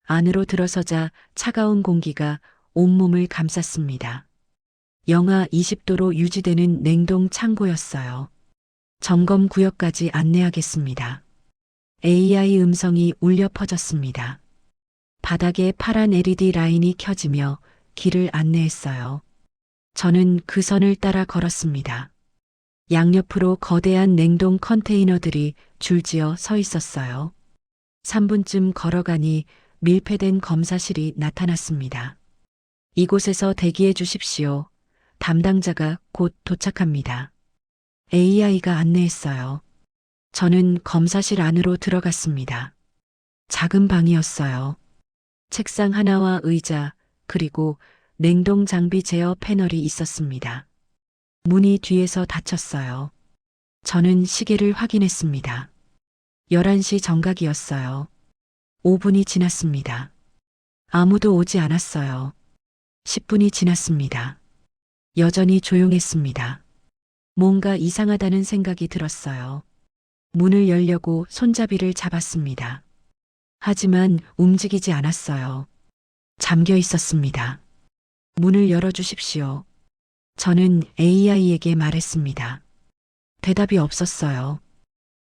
안으로 들어서자 차가운 공기가 온몸을 감쌌습니다. 영하 20도로 유지되는 냉동 창고였어요. 점검 구역까지 안내하겠습니다. AI 음성이 울려 퍼졌습니다. 바닥에 파란 LED 라인이 켜지며 길을 안내했어요. 저는 그 선을 따라 걸었습니다. 양옆으로 거대한 냉동 컨테이너들이 줄지어 서 있었어요. 3분쯤 걸어가니 밀폐된 검사실이 나타났습니다. 이곳에서 대기해 주십시오. 담당자가 곧 도착합니다. AI가 안내했어요. 저는 검사실 안으로 들어갔습니다. 작은 방이었어요. 책상 하나와 의자, 그리고 냉동 장비 제어 패널이 있었습니다. 문이 뒤에서 닫혔어요. 저는 시계를 확인했습니다. 11시 정각이었어요. 5분이 지났습니다. 아무도 오지 않았어요. 10분이 지났습니다. 여전히 조용했습니다. 뭔가 이상하다는 생각이 들었어요. 문을 열려고 손잡이를 잡았습니다. 하지만 움직이지 않았어요. 잠겨 있었습니다. 문을 열어주십시오. 저는 AI에게 말했습니다. 대답이 없었어요.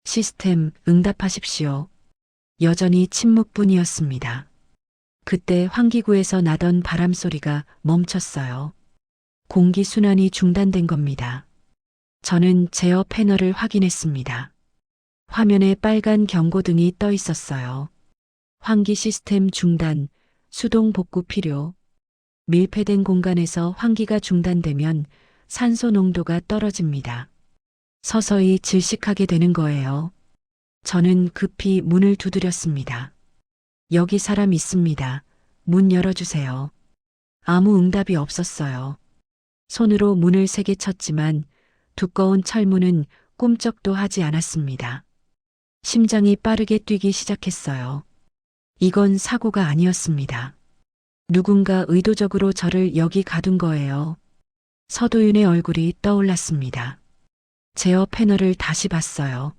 시스템 응답하십시오. 여전히 침묵뿐이었습니다. 그때 환기구에서 나던 바람 소리가 멈췄어요. 공기 순환이 중단된 겁니다. 저는 제어 패널을 확인했습니다. 화면에 빨간 경고등이 떠 있었어요. 환기 시스템 중단, 수동 복구 필요. 밀폐된 공간에서 환기가 중단되면 산소 농도가 떨어집니다. 서서히 질식하게 되는 거예요. 저는 급히 문을 두드렸습니다. 여기 사람 있습니다. 문 열어주세요. 아무 응답이 없었어요. 손으로 문을 세게 쳤지만 두꺼운 철문은 꿈쩍도 하지 않았습니다. 심장이 빠르게 뛰기 시작했어요. 이건 사고가 아니었습니다. 누군가 의도적으로 저를 여기 가둔 거예요. 서도윤의 얼굴이 떠올랐습니다. 제어 패널을 다시 봤어요.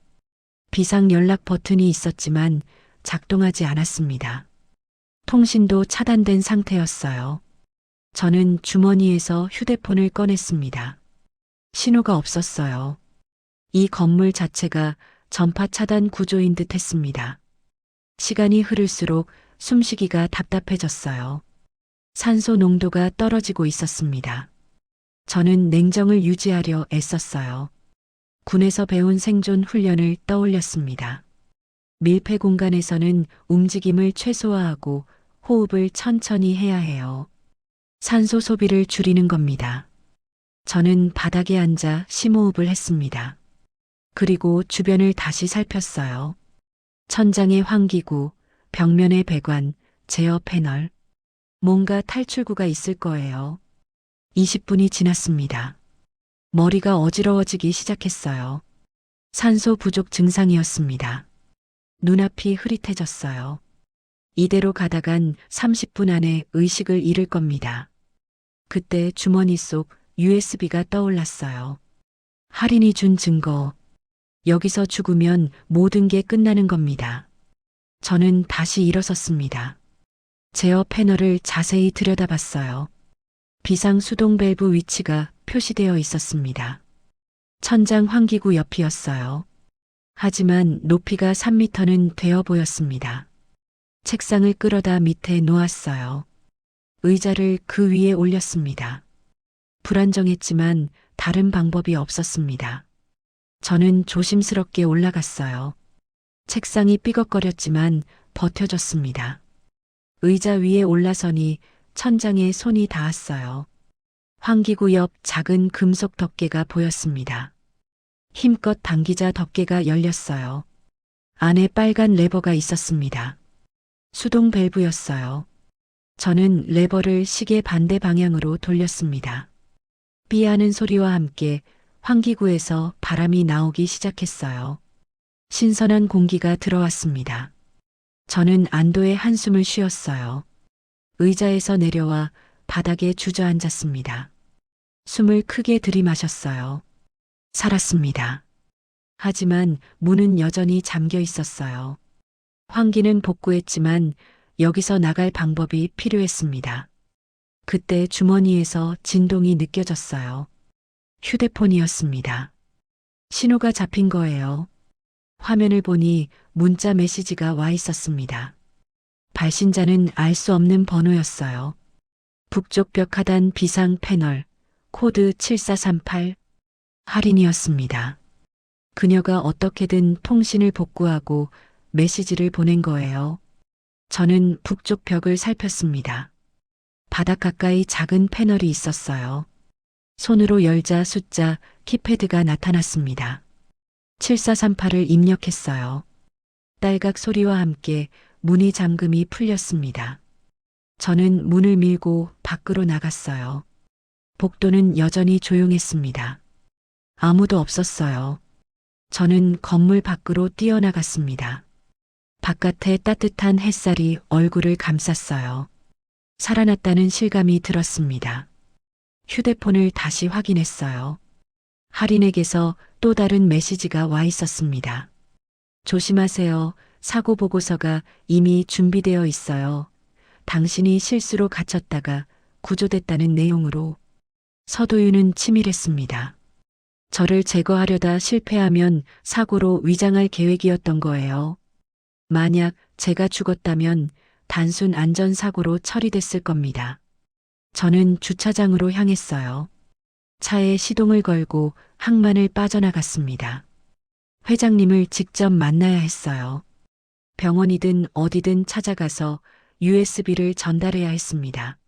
비상 연락 버튼이 있었지만 작동하지 않았습니다. 통신도 차단된 상태였어요. 저는 주머니에서 휴대폰을 꺼냈습니다. 신호가 없었어요. 이 건물 자체가 전파 차단 구조인 듯 했습니다. 시간이 흐를수록 숨쉬기가 답답해졌어요. 산소 농도가 떨어지고 있었습니다. 저는 냉정을 유지하려 애썼어요. 군에서 배운 생존 훈련을 떠올렸습니다. 밀폐 공간에서는 움직임을 최소화하고 호흡을 천천히 해야 해요. 산소 소비를 줄이는 겁니다. 저는 바닥에 앉아 심호흡을 했습니다. 그리고 주변을 다시 살폈어요. 천장의 환기구, 벽면의 배관, 제어 패널. 뭔가 탈출구가 있을 거예요. 20분이 지났습니다. 머리가 어지러워지기 시작했어요. 산소 부족 증상이었습니다. 눈앞이 흐릿해졌어요. 이대로 가다간 30분 안에 의식을 잃을 겁니다. 그때 주머니 속 USB가 떠올랐어요. 할인이 준 증거. 여기서 죽으면 모든 게 끝나는 겁니다. 저는 다시 일어섰습니다. 제어 패널을 자세히 들여다봤어요. 비상 수동 밸브 위치가 표시되어 있었습니다. 천장 환기구 옆이었어요. 하지만 높이가 3m는 되어 보였습니다. 책상을 끌어다 밑에 놓았어요. 의자를 그 위에 올렸습니다. 불안정했지만 다른 방법이 없었습니다. 저는 조심스럽게 올라갔어요. 책상이 삐걱거렸지만 버텨줬습니다. 의자 위에 올라서니 천장에 손이 닿았어요. 환기구 옆 작은 금속 덮개가 보였습니다. 힘껏 당기자 덮개가 열렸어요. 안에 빨간 레버가 있었습니다. 수동 밸브였어요. 저는 레버를 시계 반대 방향으로 돌렸습니다. 삐하는 소리와 함께 환기구에서 바람이 나오기 시작했어요. 신선한 공기가 들어왔습니다. 저는 안도의 한숨을 쉬었어요. 의자에서 내려와 바닥에 주저앉았습니다. 숨을 크게 들이마셨어요. 살았습니다. 하지만 문은 여전히 잠겨 있었어요. 환기는 복구했지만 여기서 나갈 방법이 필요했습니다. 그때 주머니에서 진동이 느껴졌어요. 휴대폰이었습니다. 신호가 잡힌 거예요. 화면을 보니 문자 메시지가 와 있었습니다. 발신자는 알 수 없는 번호였어요. 북쪽 벽 하단 비상 패널, 코드 7438, 할인이었습니다. 그녀가 어떻게든 통신을 복구하고 메시지를 보낸 거예요. 저는 북쪽 벽을 살폈습니다. 바닥 가까이 작은 패널이 있었어요. 손으로 열자 숫자 키패드가 나타났습니다. 7438을 입력했어요. 딸각 소리와 함께 문이 잠금이 풀렸습니다. 저는 문을 밀고 밖으로 나갔어요. 복도는 여전히 조용했습니다. 아무도 없었어요. 저는 건물 밖으로 뛰어나갔습니다. 바깥에 따뜻한 햇살이 얼굴을 감쌌어요. 살아났다는 실감이 들었습니다. 휴대폰을 다시 확인했어요. 할인에게서 또 다른 메시지가 와 있었습니다. 조심하세요. 사고 보고서가 이미 준비되어 있어요. 당신이 실수로 갇혔다가 구조됐다는 내용으로. 서도윤은 치밀했습니다. 저를 제거하려다 실패하면 사고로 위장할 계획이었던 거예요. 만약 제가 죽었다면 단순 안전사고로 처리됐을 겁니다. 저는 주차장으로 향했어요. 차에 시동을 걸고 항만을 빠져나갔습니다. 회장님을 직접 만나야 했어요. 병원이든 어디든 찾아가서 USB를 전달해야 했습니다.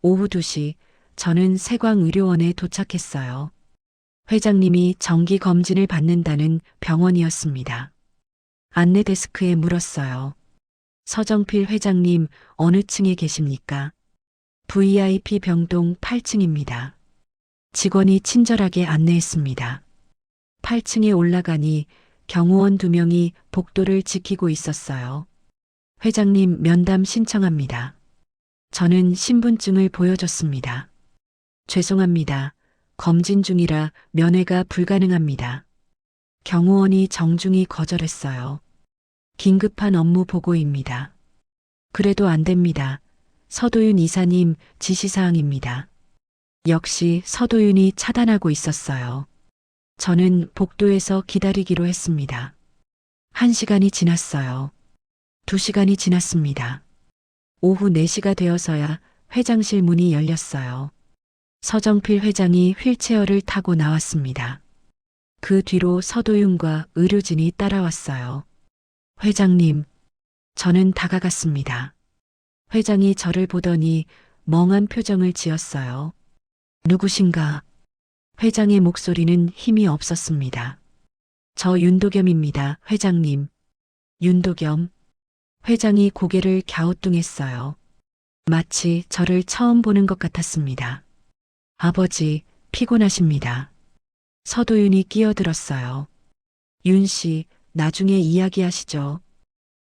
오후 2시 저는 세광의료원에 도착했어요. 회장님이 정기 검진을 받는다는 병원이었습니다. 안내 데스크에 물었어요. 서정필 회장님 어느 층에 계십니까? VIP 병동 8층입니다. 직원이 친절하게 안내했습니다. 8층에 올라가니 경호원 2명이 복도를 지키고 있었어요. 회장님 면담 신청합니다. 저는 신분증을 보여줬습니다. 죄송합니다. 검진 중이라 면회가 불가능합니다. 경호원이 정중히 거절했어요. 긴급한 업무 보고입니다. 그래도 안 됩니다. 서도윤 이사님 지시사항입니다. 역시 서도윤이 차단하고 있었어요. 저는 복도에서 기다리기로 했습니다. 1시간이 지났어요. 2시간이 지났습니다. 오후 4시가 되어서야 회장실 문이 열렸어요. 서정필 회장이 휠체어를 타고 나왔습니다. 그 뒤로 서도윤과 의료진이 따라왔어요. 회장님, 저는 다가갔습니다. 회장이 저를 보더니 멍한 표정을 지었어요. 누구신가? 회장의 목소리는 힘이 없었습니다. 저 윤도겸입니다, 회장님. 윤도겸. 회장이 고개를 갸우뚱했어요. 마치 저를 처음 보는 것 같았습니다. 아버지, 피곤하십니다. 서도윤이 끼어들었어요. 윤 씨, 나중에 이야기하시죠.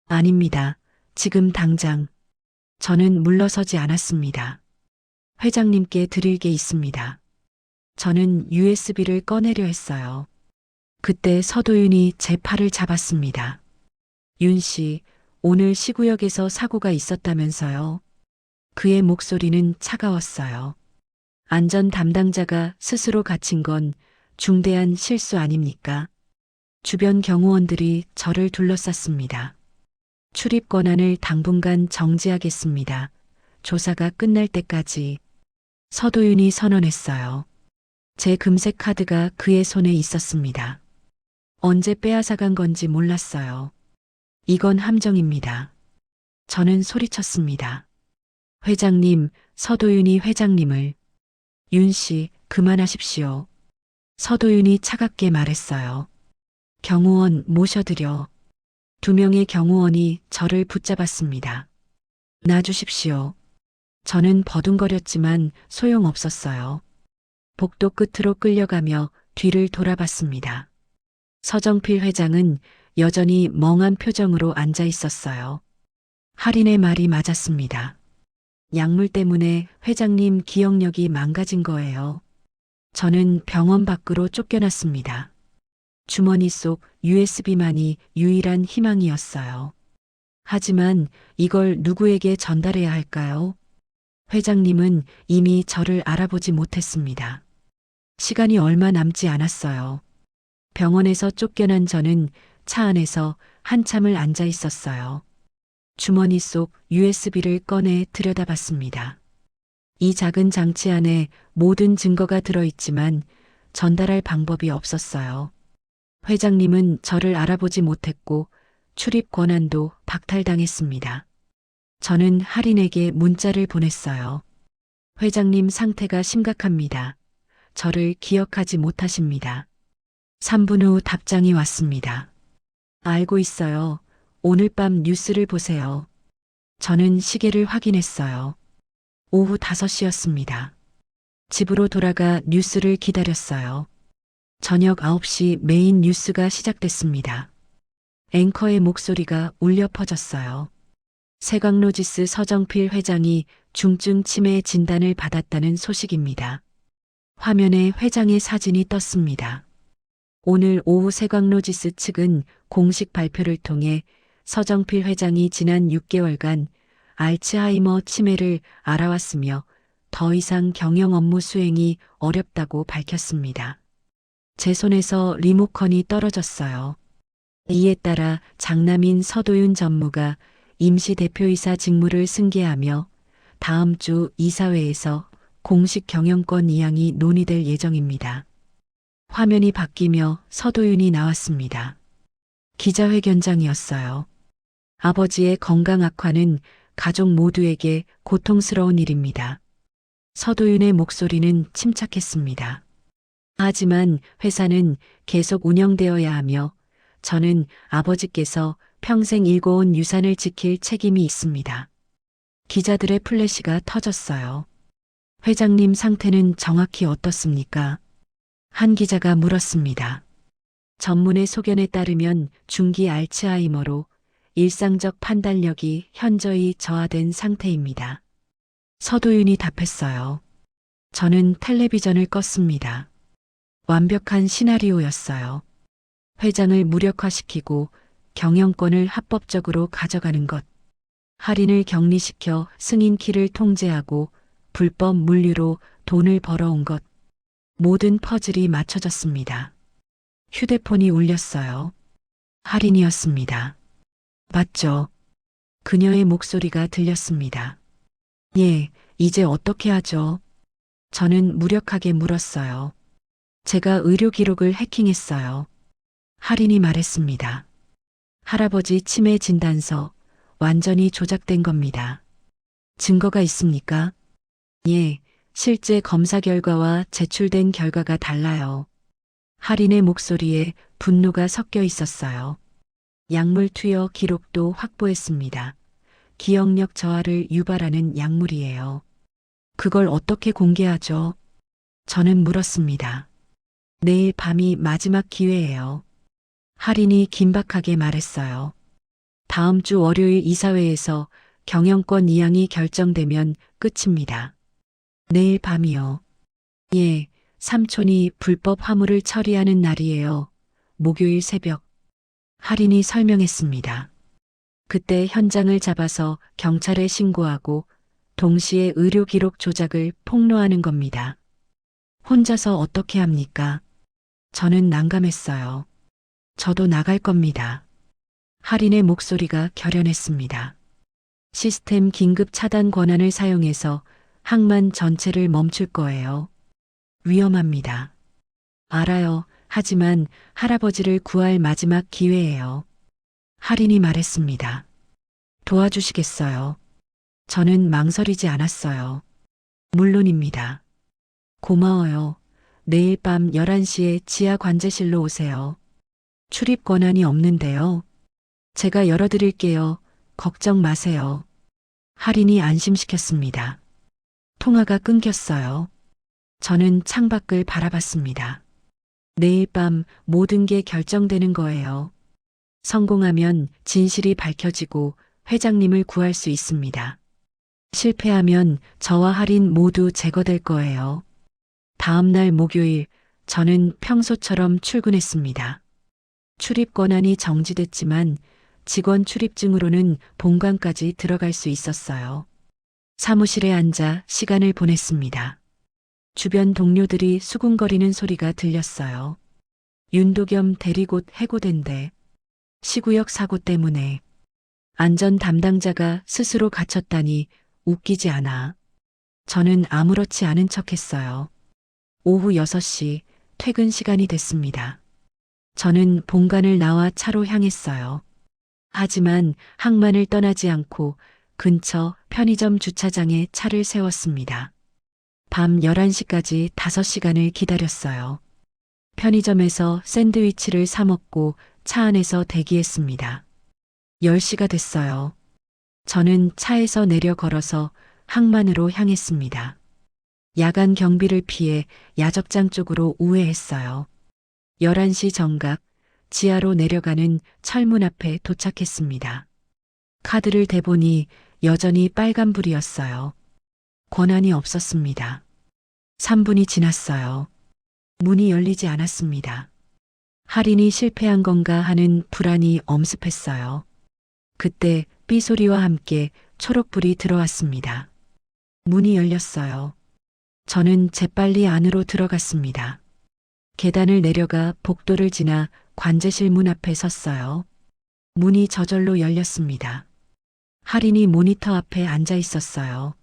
아닙니다. 지금 당장. 저는 물러서지 않았습니다. 회장님께 드릴 게 있습니다. 저는 USB를 꺼내려 했어요. 그때 서도윤이 제 팔을 잡았습니다. 윤 씨, 오늘 시구역에서 사고가 있었다면서요. 그의 목소리는 차가웠어요. 안전 담당자가 스스로 갇힌 건 중대한 실수 아닙니까? 주변 경호원들이 저를 둘러쌌습니다. 출입 권한을 당분간 정지하겠습니다. 조사가 끝날 때까지. 서도윤이 선언했어요. 제 금색 카드가 그의 손에 있었습니다. 언제 빼앗아간 건지 몰랐어요. 이건 함정입니다. 저는 소리쳤습니다. 회장님, 서도윤이 회장님을. 윤 씨, 그만하십시오. 서도윤이 차갑게 말했어요. 경호원 모셔드려. 2명의 경호원이 저를 붙잡았습니다. 놔주십시오. 저는 버둥거렸지만 소용없었어요. 복도 끝으로 끌려가며 뒤를 돌아봤습니다. 서정필 회장은 여전히 멍한 표정으로 앉아 있었어요. 할인의 말이 맞았습니다. 약물 때문에 회장님 기억력이 망가진 거예요. 저는 병원 밖으로 쫓겨났습니다. 주머니 속 USB만이 유일한 희망이었어요. 하지만 이걸 누구에게 전달해야 할까요? 회장님은 이미 저를 알아보지 못했습니다. 시간이 얼마 남지 않았어요. 병원에서 쫓겨난 저는 차 안에서 한참을 앉아 있었어요. 주머니 속 USB를 꺼내 들여다봤습니다. 이 작은 장치 안에 모든 증거가 들어있지만 전달할 방법이 없었어요. 회장님은 저를 알아보지 못했고 출입 권한도 박탈당했습니다. 저는 할인에게 문자를 보냈어요. 회장님 상태가 심각합니다. 저를 기억하지 못하십니다. 3분 후 답장이 왔습니다. 알고 있어요. 오늘 밤 뉴스를 보세요. 저는 시계를 확인했어요. 오후 5시였습니다. 집으로 돌아가 뉴스를 기다렸어요. 저녁 9시 메인 뉴스가 시작됐습니다. 앵커의 목소리가 울려 퍼졌어요. 세광로지스 서정필 회장이 중증 치매 진단을 받았다는 소식입니다. 화면에 회장의 사진이 떴습니다. 오늘 오후 세광로지스 측은 공식 발표를 통해 서정필 회장이 지난 6개월간 알츠하이머 치매를 알아왔으며 더 이상 경영 업무 수행이 어렵다고 밝혔습니다. 제 손에서 리모컨이 떨어졌어요. 이에 따라 장남인 서도윤 전무가 임시 대표이사 직무를 승계하며 다음 주 이사회에서 공식 경영권 이양이 논의될 예정입니다. 화면이 바뀌며 서도윤이 나왔습니다. 기자회견장이었어요. 아버지의 건강 악화는 가족 모두에게 고통스러운 일입니다. 서도윤의 목소리는 침착했습니다. 하지만 회사는 계속 운영되어야 하며 저는 아버지께서 평생 일궈온 유산을 지킬 책임이 있습니다. 기자들의 플래시가 터졌어요. 회장님 상태는 정확히 어떻습니까? 한 기자가 물었습니다. 전문의 소견에 따르면 중기 알츠하이머로 일상적 판단력이 현저히 저하된 상태입니다. 서도윤이 답했어요. 저는 텔레비전을 껐습니다. 완벽한 시나리오였어요. 회장을 무력화시키고 경영권을 합법적으로 가져가는 것. 할인을 격리시켜 승인키를 통제하고 불법 물류로 돈을 벌어온 것. 모든 퍼즐이 맞춰졌습니다. 휴대폰이 울렸어요. 할인이었습니다. 맞죠? 그녀의 목소리가 들렸습니다. 예, 이제 어떻게 하죠? 저는 무력하게 물었어요. 제가 의료 기록을 해킹했어요. 할인이 말했습니다. 할아버지 치매 진단서 완전히 조작된 겁니다. 증거가 있습니까? 예, 실제 검사 결과와 제출된 결과가 달라요. 할인의 목소리에 분노가 섞여 있었어요. 약물 투여 기록도 확보했습니다. 기억력 저하를 유발하는 약물이에요. 그걸 어떻게 공개하죠? 저는 물었습니다. 내일 밤이 마지막 기회예요. 할인이 긴박하게 말했어요. 다음 주 월요일 이사회에서 경영권 이양이 결정되면 끝입니다. 내일 밤이요. 예, 삼촌이 불법 화물을 처리하는 날이에요. 목요일 새벽. 할인이 설명했습니다. 그때 현장을 잡아서 경찰에 신고하고 동시에 의료 기록 조작을 폭로하는 겁니다. 혼자서 어떻게 합니까? 저는 난감했어요. 저도 나갈 겁니다. 할인의 목소리가 결연했습니다. 시스템 긴급 차단 권한을 사용해서 항만 전체를 멈출 거예요. 위험합니다. 알아요. 하지만 할아버지를 구할 마지막 기회예요. 할인이 말했습니다. 도와주시겠어요? 저는 망설이지 않았어요. 물론입니다. 고마워요. 내일 밤 11시에 지하 관제실로 오세요. 출입 권한이 없는데요. 제가 열어드릴게요. 걱정 마세요. 할인이 안심시켰습니다. 통화가 끊겼어요. 저는 창밖을 바라봤습니다. 내일 밤 모든 게 결정되는 거예요. 성공하면 진실이 밝혀지고 회장님을 구할 수 있습니다. 실패하면 저와 할인 모두 제거될 거예요. 다음 날 목요일, 저는 평소처럼 출근했습니다. 출입 권한이 정지됐지만 직원 출입증으로는 본관까지 들어갈 수 있었어요. 사무실에 앉아 시간을 보냈습니다. 주변 동료들이 수군거리는 소리가 들렸어요. 윤도겸 대리 곧 해고된대. 시구역 사고 때문에. 안전 담당자가 스스로 갇혔다니 웃기지 않아. 저는 아무렇지 않은 척했어요. 오후 6시 퇴근 시간이 됐습니다. 저는 본관을 나와 차로 향했어요. 하지만 항만을 떠나지 않고 근처 편의점 주차장에 차를 세웠습니다. 밤 11시까지 5시간을 기다렸어요. 편의점에서 샌드위치를 사 먹고 차 안에서 대기했습니다. 10시가 됐어요. 저는 차에서 내려 걸어서 항만으로 향했습니다. 야간 경비를 피해 야적장 쪽으로 우회했어요. 11시 정각 지하로 내려가는 철문 앞에 도착했습니다. 카드를 대보니 여전히 빨간불이었어요. 권한이 없었습니다. 3분이 지났어요. 문이 열리지 않았습니다. 할인이 실패한 건가 하는 불안이 엄습했어요. 그때 삐소리와 함께 초록불이 들어왔습니다. 문이 열렸어요. 저는 재빨리 안으로 들어갔습니다. 계단을 내려가 복도를 지나 관제실 문 앞에 섰어요. 문이 저절로 열렸습니다. 할인이 모니터 앞에 앉아 있었어요.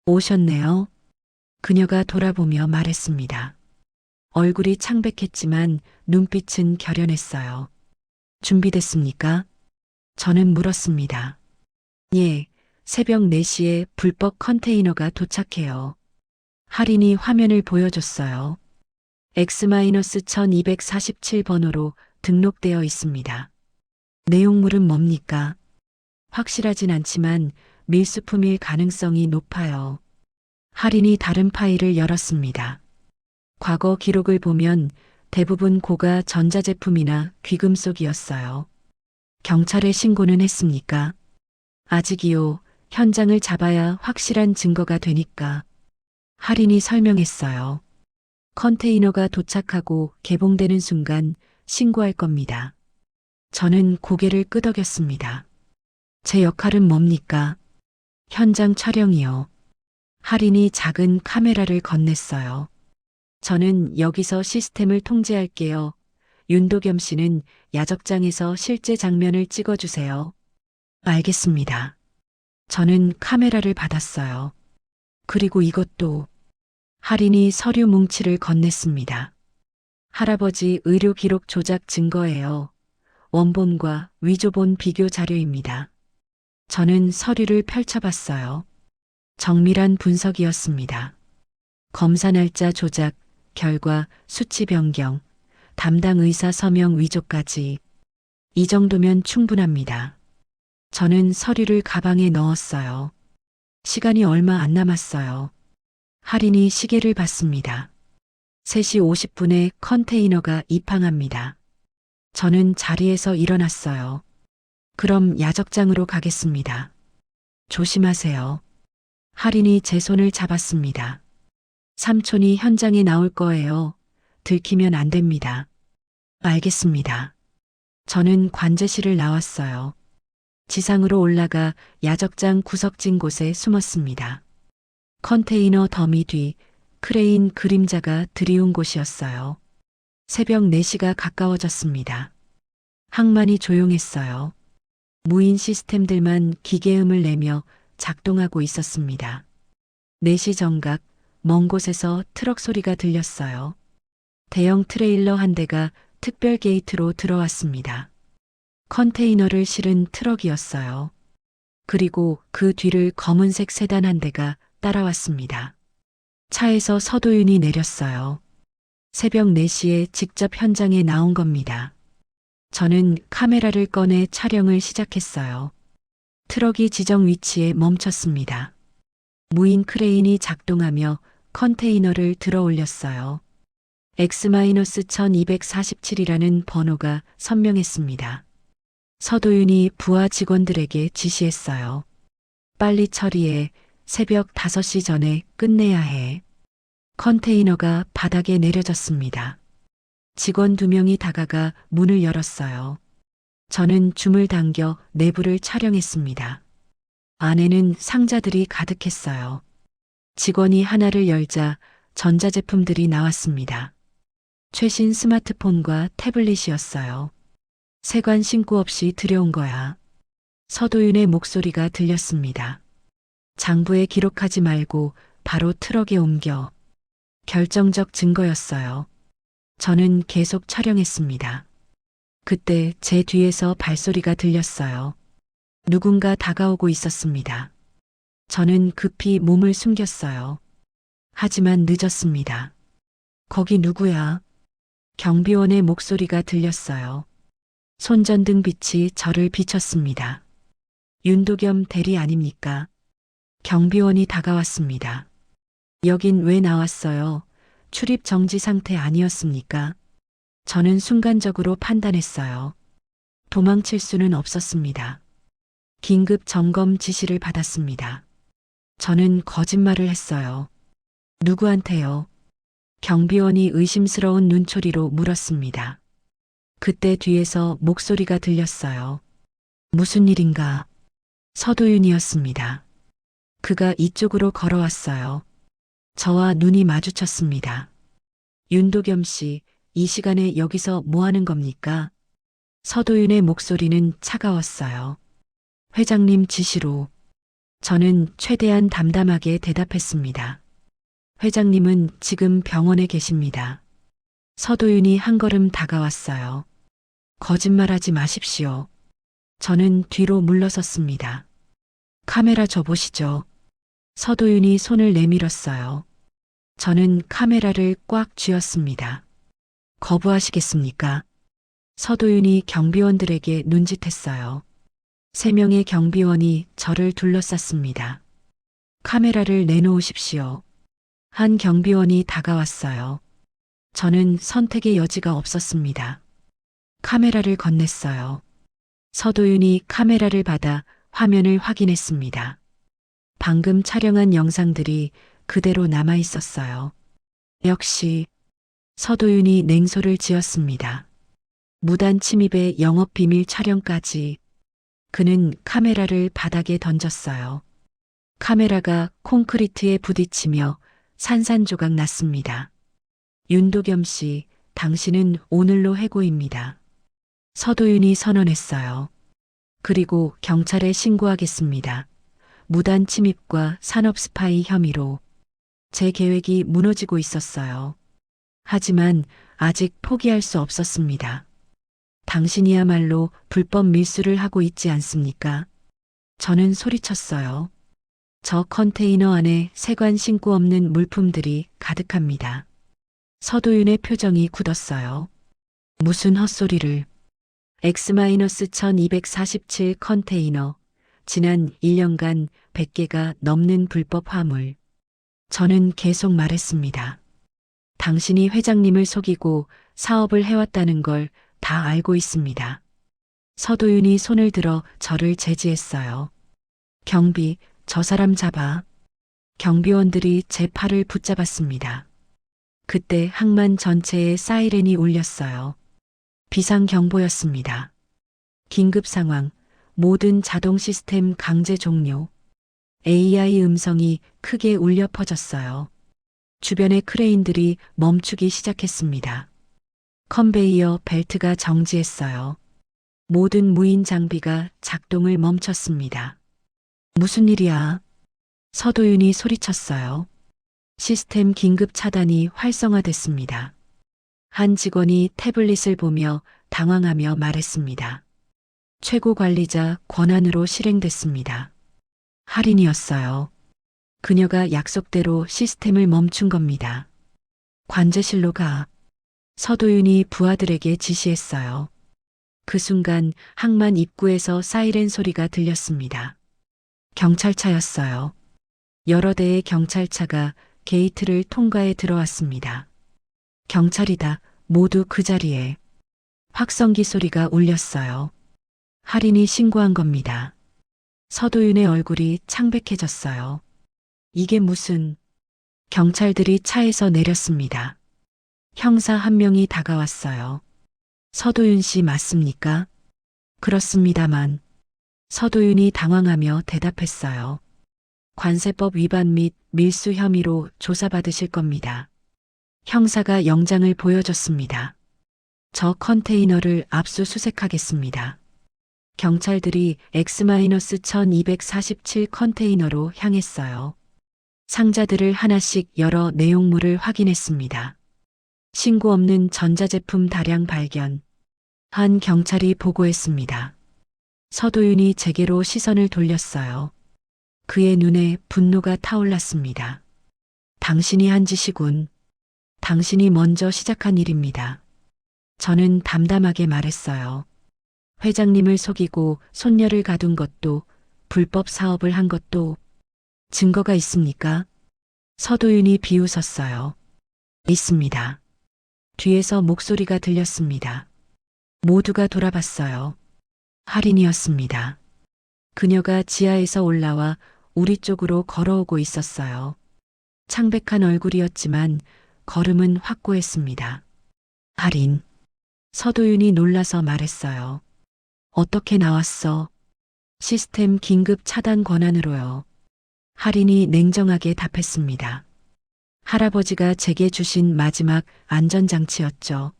오셨네요. 그녀가 돌아보며 말했습니다. 얼굴이 창백했지만 눈빛은 결연했어요. 준비됐습니까? 저는 물었습니다. 예, 새벽 4시에 불법 컨테이너가 도착해요. 할인이 화면을 보여줬어요. X-1247번호로 등록되어 있습니다. 내용물은 뭡니까? 확실하진 않지만 밀수품일 가능성이 높아요. 할인이 다른 파일을 열었습니다. 과거 기록을 보면 대부분 고가 전자제품이나 귀금속이었어요. 경찰에 신고는 했습니까? 아직이요. 현장을 잡아야 확실한 증거가 되니까. 할인이 설명했어요. 컨테이너가 도착하고 개봉되는 순간 신고할 겁니다. 저는 고개를 끄덕였습니다. 제 역할은 뭡니까? 현장 촬영이요. 할인이 작은 카메라를 건넸어요. 저는 여기서 시스템을 통제할게요. 윤도겸 씨는 야적장에서 실제 장면을 찍어주세요. 알겠습니다. 저는 카메라를 받았어요. 그리고 이것도 할인이 서류 뭉치를 건넸습니다. 할아버지 의료 기록 조작 증거예요. 원본과 위조본 비교 자료입니다. 저는 서류를 펼쳐봤어요. 정밀한 분석이었습니다. 검사 날짜 조작, 결과 수치 변경, 담당 의사 서명 위조까지. 이 정도면 충분합니다. 저는 서류를 가방에 넣었어요. 시간이 얼마 안 남았어요. 할인이 시계를 봤습니다. 3시 50분에 컨테이너가 입항합니다. 저는 자리에서 일어났어요. 그럼 야적장으로 가겠습니다. 조심하세요. 할인이 제 손을 잡았습니다. 삼촌이 현장에 나올 거예요. 들키면 안 됩니다. 알겠습니다. 저는 관제실을 나왔어요. 지상으로 올라가 야적장 구석진 곳에 숨었습니다. 컨테이너 더미 뒤 크레인 그림자가 드리운 곳이었어요. 새벽 4시가 가까워졌습니다. 항만이 조용했어요. 무인 시스템들만 기계음을 내며 작동하고 있었습니다. 4시 정각 먼 곳에서 트럭 소리가 들렸어요. 대형 트레일러 한 대가 특별 게이트로 들어왔습니다. 컨테이너를 실은 트럭이었어요. 그리고 그 뒤를 검은색 세단 한 대가 따라왔습니다. 차에서 서도윤이 내렸어요. 새벽 4시에 직접 현장에 나온 겁니다. 저는 카메라를 꺼내 촬영을 시작했어요. 트럭이 지정 위치에 멈췄습니다. 무인 크레인이 작동하며 컨테이너를 들어 올렸어요. X-1247이라는 번호가 선명했습니다. 서도윤이 부하 직원들에게 지시했어요. 빨리 처리해. 새벽 5시 전에 끝내야 해. 컨테이너가 바닥에 내려졌습니다. 직원 2명이 다가가 문을 열었어요. 저는 줌을 당겨 내부를 촬영했습니다. 안에는 상자들이 가득했어요. 직원이 하나를 열자 전자제품들이 나왔습니다. 최신 스마트폰과 태블릿이었어요. 세관 신고 없이 들여온 거야. 서도윤의 목소리가 들렸습니다. 장부에 기록하지 말고 바로 트럭에 옮겨. 결정적 증거였어요. 저는 계속 촬영했습니다. 그때 제 뒤에서 발소리가 들렸어요. 누군가 다가오고 있었습니다. 저는 급히 몸을 숨겼어요. 하지만 늦었습니다. 거기 누구야? 경비원의 목소리가 들렸어요. 손전등 빛이 저를 비췄습니다. 윤도겸 대리 아닙니까? 경비원이 다가왔습니다. 여긴 왜 나왔어요? 출입 정지 상태 아니었습니까? 저는 순간적으로 판단했어요. 도망칠 수는 없었습니다. 긴급 점검 지시를 받았습니다. 저는 거짓말을 했어요. 누구한테요? 경비원이 의심스러운 눈초리로 물었습니다. 그때 뒤에서 목소리가 들렸어요. 무슨 일인가? 서도윤이었습니다. 그가 이쪽으로 걸어왔어요. 저와 눈이 마주쳤습니다. 윤도겸 씨, 이 시간에 여기서 뭐 하는 겁니까? 서도윤의 목소리는 차가웠어요. 회장님 지시로. 저는 최대한 담담하게 대답했습니다. 회장님은 지금 병원에 계십니다. 서도윤이 한 걸음 다가왔어요. 거짓말하지 마십시오. 저는 뒤로 물러섰습니다. 카메라 줘보시죠. 서도윤이 손을 내밀었어요. 저는 카메라를 꽉 쥐었습니다. 거부하시겠습니까? 서도윤이 경비원들에게 눈짓했어요. 3명의 경비원이 저를 둘러쌌습니다. 카메라를 내놓으십시오. 한 경비원이 다가왔어요. 저는 선택의 여지가 없었습니다. 카메라를 건넸어요. 서도윤이 카메라를 받아 화면을 확인했습니다. 방금 촬영한 영상들이 그대로 남아 있었어요. 역시 서도윤이 냉소를 지었습니다. 무단 침입에 영업 비밀 촬영까지. 그는 카메라를 바닥에 던졌어요. 카메라가 콘크리트에 부딪히며 산산조각 났습니다. 윤도겸 씨, 당신은 오늘로 해고입니다. 서도윤이 선언했어요. 그리고 경찰에 신고하겠습니다. 무단 침입과 산업 스파이 혐의로. 제 계획이 무너지고 있었어요. 하지만 아직 포기할 수 없었습니다. 당신이야말로 불법 밀수를 하고 있지 않습니까? 저는 소리쳤어요. 저 컨테이너 안에 세관 신고 없는 물품들이 가득합니다. 서도윤의 표정이 굳었어요. 무슨 헛소리를. X-1247 컨테이너 지난 1년간 100개가 넘는 불법 화물. 저는 계속 말했습니다. 당신이 회장님을 속이고 사업을 해왔다는 걸 다 알고 있습니다. 서도윤이 손을 들어 저를 제지했어요. 경비, 저 사람 잡아. 경비원들이 제 팔을 붙잡았습니다. 그때 항만 전체에 사이렌이 울렸어요. 비상경보였습니다. 긴급 상황, 모든 자동 시스템 강제 종료. AI 음성이 크게 울려 퍼졌어요. 주변의 크레인들이 멈추기 시작했습니다. 컨베이어 벨트가 정지했어요. 모든 무인 장비가 작동을 멈췄습니다. 무슨 일이야? 서도윤이 소리쳤어요. 시스템 긴급 차단이 활성화됐습니다. 한 직원이 태블릿을 보며 당황하며 말했습니다. 최고 관리자 권한으로 실행됐습니다. 할인이었어요. 그녀가 약속대로 시스템을 멈춘 겁니다. 관제실로 가. 서도윤이 부하들에게 지시했어요. 그 순간 항만 입구에서 사이렌 소리가 들렸습니다. 경찰차였어요. 여러 대의 경찰차가 게이트를 통과해 들어왔습니다. 경찰이다. 모두 그 자리에. 확성기 소리가 울렸어요. 할인이 신고한 겁니다. 서도윤의 얼굴이 창백해졌어요. 이게 무슨... 경찰들이 차에서 내렸습니다. 형사 한 명이 다가왔어요. 서도윤 씨 맞습니까? 그렇습니다만. 서도윤이 당황하며 대답했어요. 관세법 위반 및 밀수 혐의로 조사받으실 겁니다. 형사가 영장을 보여줬습니다. 저 컨테이너를 압수수색하겠습니다. 경찰들이 X-1247 컨테이너로 향했어요. 상자들을 하나씩 열어 내용물을 확인했습니다. 신고 없는 전자제품 다량 발견. 한 경찰이 보고했습니다. 서도윤이 제게로 시선을 돌렸어요. 그의 눈에 분노가 타올랐습니다. 당신이 한 짓이군. 당신이 먼저 시작한 일입니다. 저는 담담하게 말했어요. 회장님을 속이고 손녀를 가둔 것도 불법 사업을 한 것도 증거가 있습니까? 서도윤이 비웃었어요. 있습니다. 뒤에서 목소리가 들렸습니다. 모두가 돌아봤어요. 할인이었습니다. 그녀가 지하에서 올라와 우리 쪽으로 걸어오고 있었어요. 창백한 얼굴이었지만 걸음은 확고했습니다. 할인. 서도윤이 놀라서 말했어요. 어떻게 나왔어? 시스템 긴급 차단 권한으로요. 할인이 냉정하게 답했습니다. 할아버지가 제게 주신 마지막 안전장치였죠.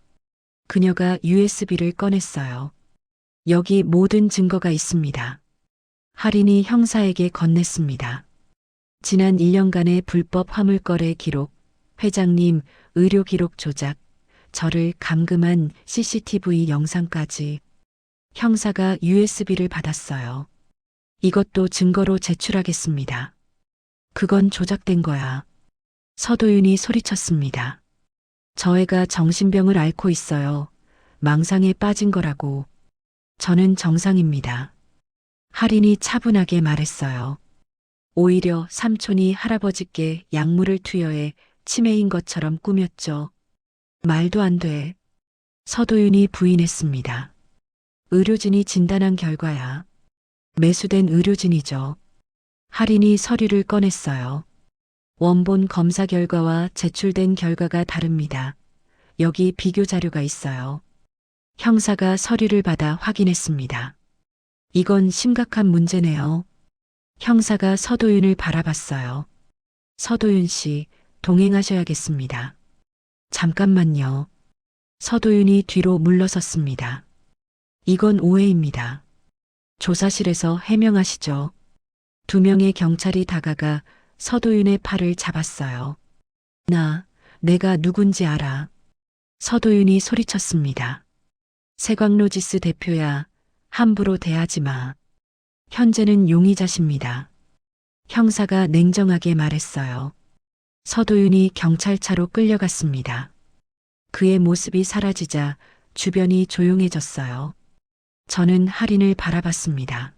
그녀가 USB를 꺼냈어요. 여기 모든 증거가 있습니다. 할인이 형사에게 건넸습니다. 지난 1년간의 불법 화물거래 기록, 회장님 의료 기록 조작, 저를 감금한 CCTV 영상까지. 형사가 USB를 받았어요. 이것도 증거로 제출하겠습니다. 그건 조작된 거야. 서도윤이 소리쳤습니다. 저 애가 정신병을 앓고 있어요. 망상에 빠진 거라고. 저는 정상입니다. 할인이 차분하게 말했어요. 오히려 삼촌이 할아버지께 약물을 투여해 치매인 것처럼 꾸몄죠. 말도 안 돼. 서도윤이 부인했습니다. 의료진이 진단한 결과야. 매수된 의료진이죠. 할인이 서류를 꺼냈어요. 원본 검사 결과와 제출된 결과가 다릅니다. 여기 비교 자료가 있어요. 형사가 서류를 받아 확인했습니다. 이건 심각한 문제네요. 형사가 서도윤을 바라봤어요. 서도윤 씨, 동행하셔야겠습니다. 잠깐만요. 서도윤이 뒤로 물러섰습니다. 이건 오해입니다. 조사실에서 해명하시죠. 2명의 경찰이 다가가 서도윤의 팔을 잡았어요. 내가 누군지 알아. 서도윤이 소리쳤습니다. 세광로지스 대표야. 함부로 대하지 마. 현재는 용의자십니다. 형사가 냉정하게 말했어요. 서도윤이 경찰차로 끌려갔습니다. 그의 모습이 사라지자 주변이 조용해졌어요. 저는 할인을 바라봤습니다.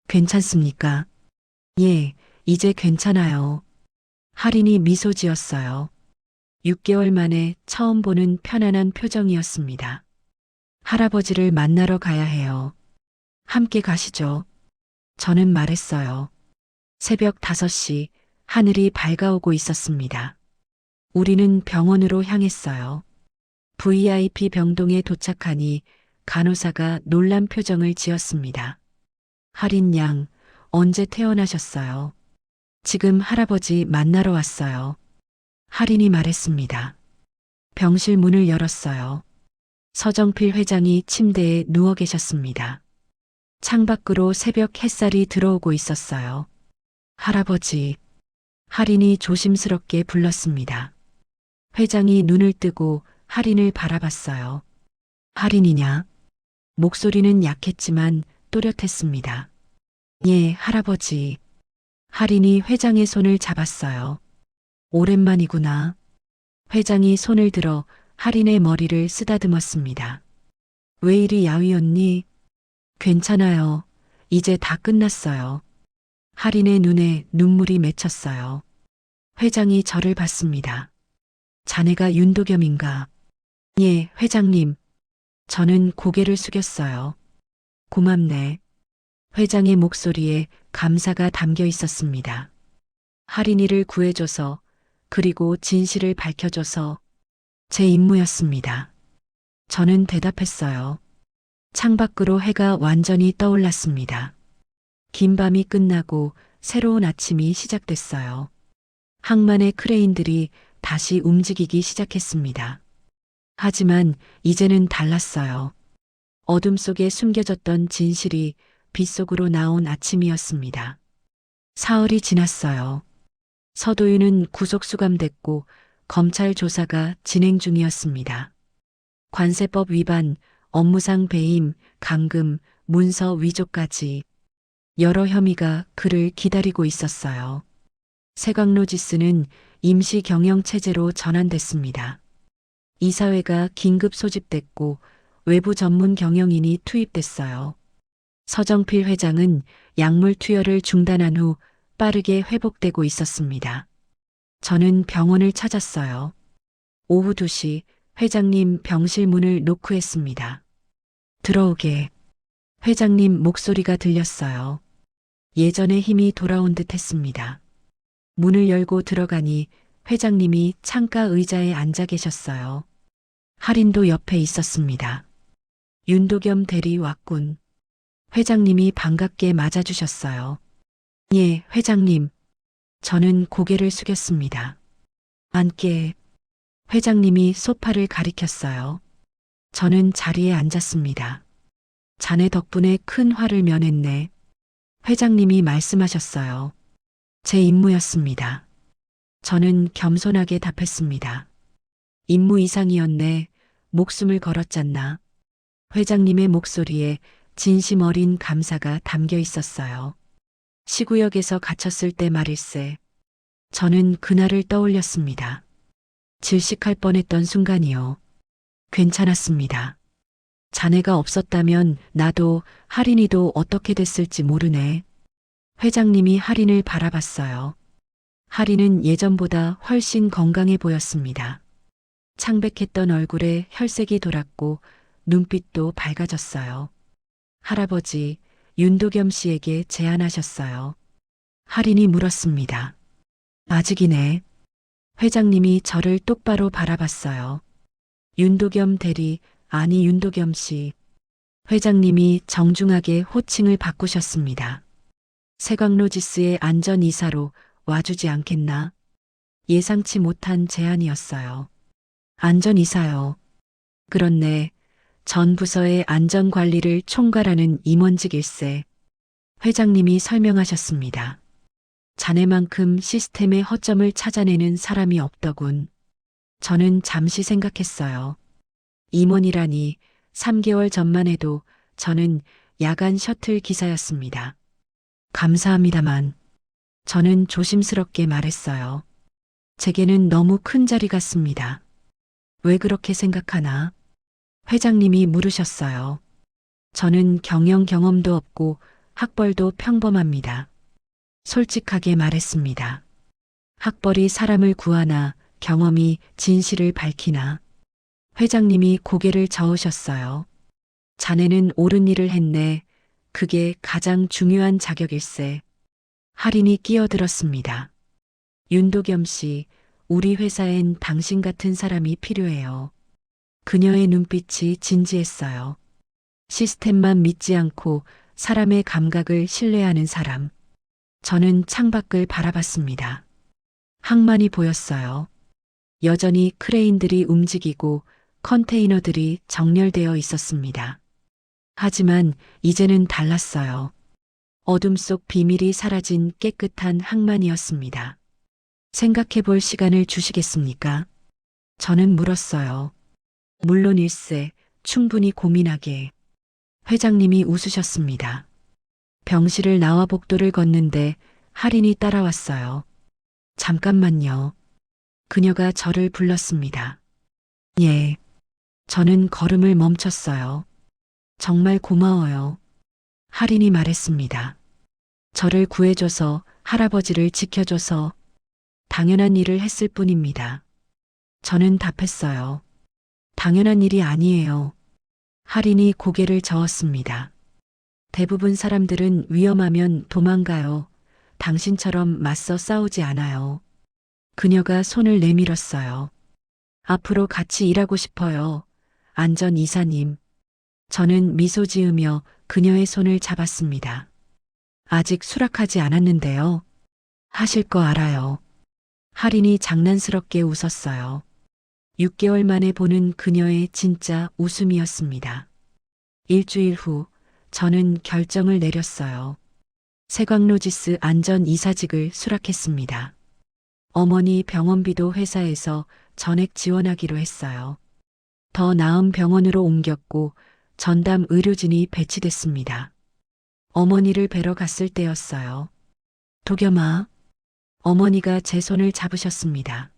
괜찮습니까? 예, 이제 괜찮아요. 할인이 미소 지었어요. 6개월 만에 처음 보는 편안한 표정이었습니다. 할아버지를 만나러 가야 해요. 함께 가시죠. 저는 말했어요. 새벽 5시 하늘이 밝아오고 있었습니다. 우리는 병원으로 향했어요. VIP 병동에 도착하니 간호사가 놀란 표정을 지었습니다. 할인 양, 언제 퇴원하셨어요? 지금 할아버지 만나러 왔어요. 할인이 말했습니다. 병실 문을 열었어요. 서정필 회장이 침대에 누워 계셨습니다. 창밖으로 새벽 햇살이 들어오고 있었어요. 할아버지, 할인이 조심스럽게 불렀습니다. 회장이 눈을 뜨고 할인을 바라봤어요. 할인이냐? 목소리는 약했지만 또렷했습니다. 예, 할아버지. 할인이 회장의 손을 잡았어요. 오랜만이구나. 회장이 손을 들어 할인의 머리를 쓰다듬었습니다. 왜 이리 야위었니? 괜찮아요. 이제 다 끝났어요. 할인의 눈에 눈물이 맺혔어요. 회장이 저를 봤습니다. 자네가 윤도겸인가? 예, 회장님. 저는 고개를 숙였어요. 고맙네. 회장의 목소리에 감사가 담겨 있었습니다. 할인이를 구해줘서, 그리고 진실을 밝혀줘서 제 임무였습니다. 저는 대답했어요. 창밖으로 해가 완전히 떠올랐습니다. 긴 밤이 끝나고 새로운 아침이 시작됐어요. 항만의 크레인들이 다시 움직이기 시작했습니다. 하지만 이제는 달랐어요. 어둠 속에 숨겨졌던 진실이 빛 속으로 나온 아침이었습니다. 사흘이 지났어요. 서도윤은 구속 수감됐고 검찰 조사가 진행 중이었습니다. 관세법 위반, 업무상 배임, 감금, 문서 위조까지 여러 혐의가 그를 기다리고 있었어요. 세광로지스는 임시 경영 체제로 전환됐습니다. 이사회가 긴급 소집됐고 외부 전문 경영인이 투입됐어요. 서정필 회장은 약물 투여를 중단한 후 빠르게 회복되고 있었습니다. 저는 병원을 찾았어요. 오후 2시 회장님 병실 문을 노크했습니다. 들어오게. 회장님 목소리가 들렸어요. 예전의 힘이 돌아온 듯 했습니다. 문을 열고 들어가니 회장님이 창가 의자에 앉아 계셨어요. 할인도 옆에 있었습니다. 윤도겸 대리 왔군. 회장님이 반갑게 맞아주셨어요. 예, 회장님. 저는 고개를 숙였습니다. 앉게. 회장님이 소파를 가리켰어요. 저는 자리에 앉았습니다. 자네 덕분에 큰 화를 면했네. 회장님이 말씀하셨어요. 제 임무였습니다. 저는 겸손하게 답했습니다. 임무 이상이었네. 목숨을 걸었잖나. 회장님의 목소리에 진심 어린 감사가 담겨 있었어요. 시구역에서 갇혔을 때 말일세. 저는 그날을 떠올렸습니다. 질식할 뻔했던 순간이요. 괜찮았습니다. 자네가 없었다면 나도 할인이도 어떻게 됐을지 모르네. 회장님이 할인을 바라봤어요. 할인은 예전보다 훨씬 건강해 보였습니다. 창백했던 얼굴에 혈색이 돌았고 눈빛도 밝아졌어요. 할아버지, 윤도겸 씨에게 제안하셨어요. 할인이 물었습니다. 아직이네. 회장님이 저를 똑바로 바라봤어요. 윤도겸 대리, 아니 윤도겸 씨. 회장님이 정중하게 호칭을 바꾸셨습니다. 세광로지스의 안전이사로 와주지 않겠나? 예상치 못한 제안이었어요. 안전이사요. 그렇네. 전 부서의 안전관리를 총괄하는 임원직일세. 회장님이 설명하셨습니다. 자네만큼 시스템의 허점을 찾아내는 사람이 없더군. 저는 잠시 생각했어요. 임원이라니 3개월 전만 해도 저는 야간 셔틀 기사였습니다. 감사합니다만 저는 조심스럽게 말했어요. 제게는 너무 큰 자리 같습니다. 왜 그렇게 생각하나? 회장님이 물으셨어요. 저는 경영 경험도 없고 학벌도 평범합니다. 솔직하게 말했습니다. 학벌이 사람을 구하나 경험이 진실을 밝히나. 회장님이 고개를 저으셨어요. 자네는 옳은 일을 했네. 그게 가장 중요한 자격일세. 할인이 끼어들었습니다. 윤도겸 씨, 우리 회사엔 당신 같은 사람이 필요해요. 그녀의 눈빛이 진지했어요. 시스템만 믿지 않고 사람의 감각을 신뢰하는 사람. 저는 창밖을 바라봤습니다. 항만이 보였어요. 여전히 크레인들이 움직이고 컨테이너들이 정렬되어 있었습니다. 하지만 이제는 달랐어요. 어둠 속 비밀이 사라진 깨끗한 항만이었습니다. 생각해 볼 시간을 주시겠습니까? 저는 물었어요. 물론일세, 충분히 고민하게. 회장님이 웃으셨습니다. 병실을 나와 복도를 걷는데 할인이 따라왔어요. 잠깐만요. 그녀가 저를 불렀습니다. 예. 저는 걸음을 멈췄어요. 정말 고마워요. 할인이 말했습니다. 저를 구해줘서, 할아버지를 지켜줘서 당연한 일을 했을 뿐입니다. 저는 답했어요. 당연한 일이 아니에요. 할인이 고개를 저었습니다. 대부분 사람들은 위험하면 도망가요. 당신처럼 맞서 싸우지 않아요. 그녀가 손을 내밀었어요. 앞으로 같이 일하고 싶어요. 안전 이사님. 저는 미소 지으며 그녀의 손을 잡았습니다. 아직 수락하지 않았는데요. 하실 거 알아요. 할인이 장난스럽게 웃었어요. 6개월 만에 보는 그녀의 진짜 웃음이었습니다. 일주일 후 저는 결정을 내렸어요. 세광로지스 안전 이사직을 수락했습니다. 어머니 병원비도 회사에서 전액 지원하기로 했어요. 더 나은 병원으로 옮겼고 전담 의료진이 배치됐습니다. 어머니를 뵈러 갔을 때였어요. 도겸아, 어머니가 제 손을 잡으셨습니다.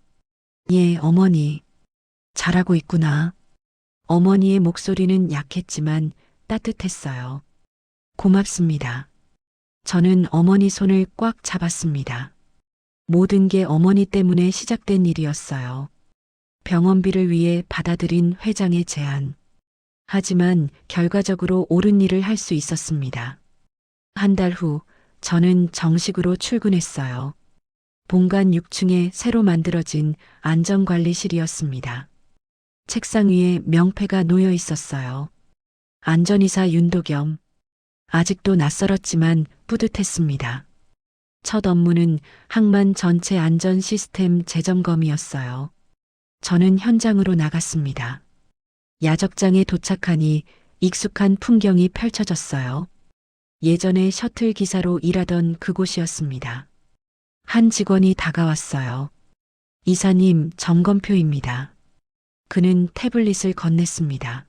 예, 어머니. 잘하고 있구나. 어머니의 목소리는 약했지만 따뜻했어요. 고맙습니다. 저는 어머니 손을 꽉 잡았습니다. 모든 게 어머니 때문에 시작된 일이었어요. 병원비를 위해 받아들인 회장의 제안. 하지만 결과적으로 옳은 일을 할 수 있었습니다. 한 달 후 저는 정식으로 출근했어요. 본관 6층에 새로 만들어진 안전관리실이었습니다. 책상 위에 명패가 놓여 있었어요. 안전이사 윤도겸. 아직도 낯설었지만 뿌듯했습니다. 첫 업무는 항만 전체 안전 시스템 재점검이었어요. 저는 현장으로 나갔습니다. 야적장에 도착하니 익숙한 풍경이 펼쳐졌어요. 예전에 셔틀 기사로 일하던 그곳이었습니다. 한 직원이 다가왔어요. 이사님, 점검표입니다. 그는 태블릿을 건넸습니다.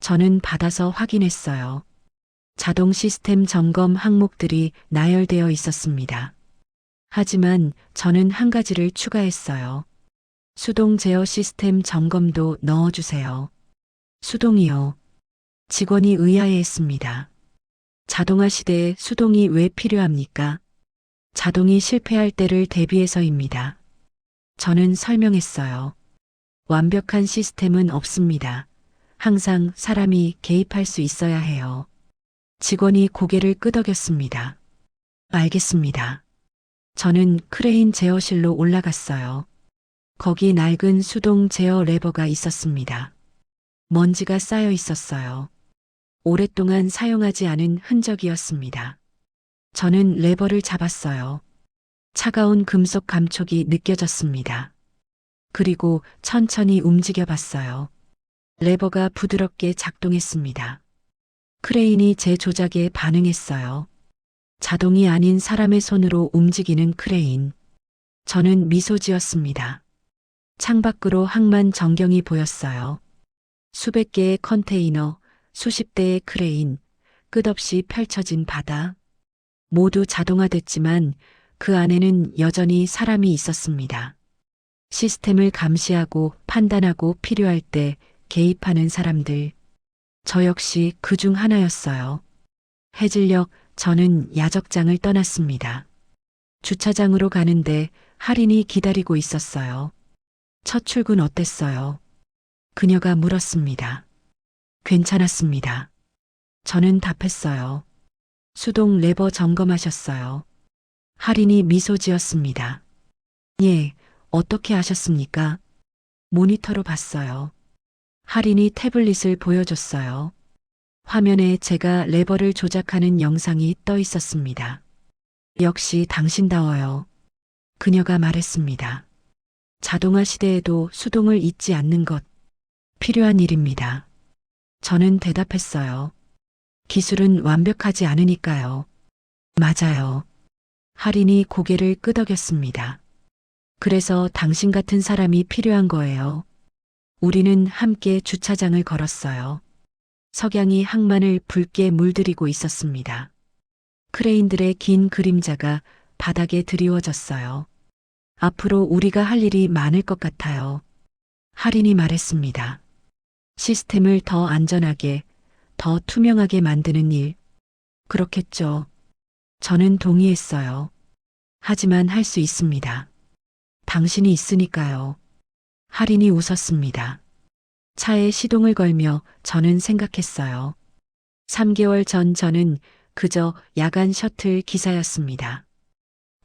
저는 받아서 확인했어요. 자동 시스템 점검 항목들이 나열되어 있었습니다. 하지만 저는 한 가지를 추가했어요. 수동 제어 시스템 점검도 넣어주세요. 수동이요. 직원이 의아해했습니다. 자동화 시대에 수동이 왜 필요합니까? 자동이 실패할 때를 대비해서입니다. 저는 설명했어요. 완벽한 시스템은 없습니다. 항상 사람이 개입할 수 있어야 해요. 직원이 고개를 끄덕였습니다. 알겠습니다. 저는 크레인 제어실로 올라갔어요. 거기 낡은 수동 제어 레버가 있었습니다. 먼지가 쌓여 있었어요. 오랫동안 사용하지 않은 흔적이었습니다. 저는 레버를 잡았어요. 차가운 금속 감촉이 느껴졌습니다. 그리고 천천히 움직여 봤어요. 레버가 부드럽게 작동했습니다. 크레인이 제 조작에 반응했어요. 자동이 아닌 사람의 손으로 움직이는 크레인. 저는 미소 지었습니다. 창밖으로 항만 전경이 보였어요. 수백 개의 컨테이너, 수십 대의 크레인, 끝없이 펼쳐진 바다. 모두 자동화됐지만 그 안에는 여전히 사람이 있었습니다. 시스템을 감시하고 판단하고 필요할 때 개입하는 사람들. 저 역시 그 중 하나였어요. 해질녘 저는 야적장을 떠났습니다. 주차장으로 가는데 할인이 기다리고 있었어요. 첫 출근 어땠어요? 그녀가 물었습니다. 괜찮았습니다. 저는 답했어요. 수동 레버 점검하셨어요. 할인이 미소 지었습니다. 예, 어떻게 하셨습니까? 모니터로 봤어요. 할인이 태블릿을 보여줬어요. 화면에 제가 레버를 조작하는 영상이 떠 있었습니다. 역시 당신다워요. 그녀가 말했습니다. 자동화 시대에도 수동을 잊지 않는 것, 필요한 일입니다. 저는 대답했어요. 기술은 완벽하지 않으니까요. 맞아요. 할인이 고개를 끄덕였습니다. 그래서 당신 같은 사람이 필요한 거예요. 우리는 함께 주차장을 걸었어요. 석양이 항만을 붉게 물들이고 있었습니다. 크레인들의 긴 그림자가 바닥에 드리워졌어요. 앞으로 우리가 할 일이 많을 것 같아요. 할인이 말했습니다. 시스템을 더 안전하게, 더 투명하게 만드는 일. 그렇겠죠. 저는 동의했어요. 하지만 할 수 있습니다. 당신이 있으니까요. 할인이 웃었습니다. 차에 시동을 걸며 저는 생각했어요. 3개월 전 저는 그저 야간 셔틀 기사였습니다.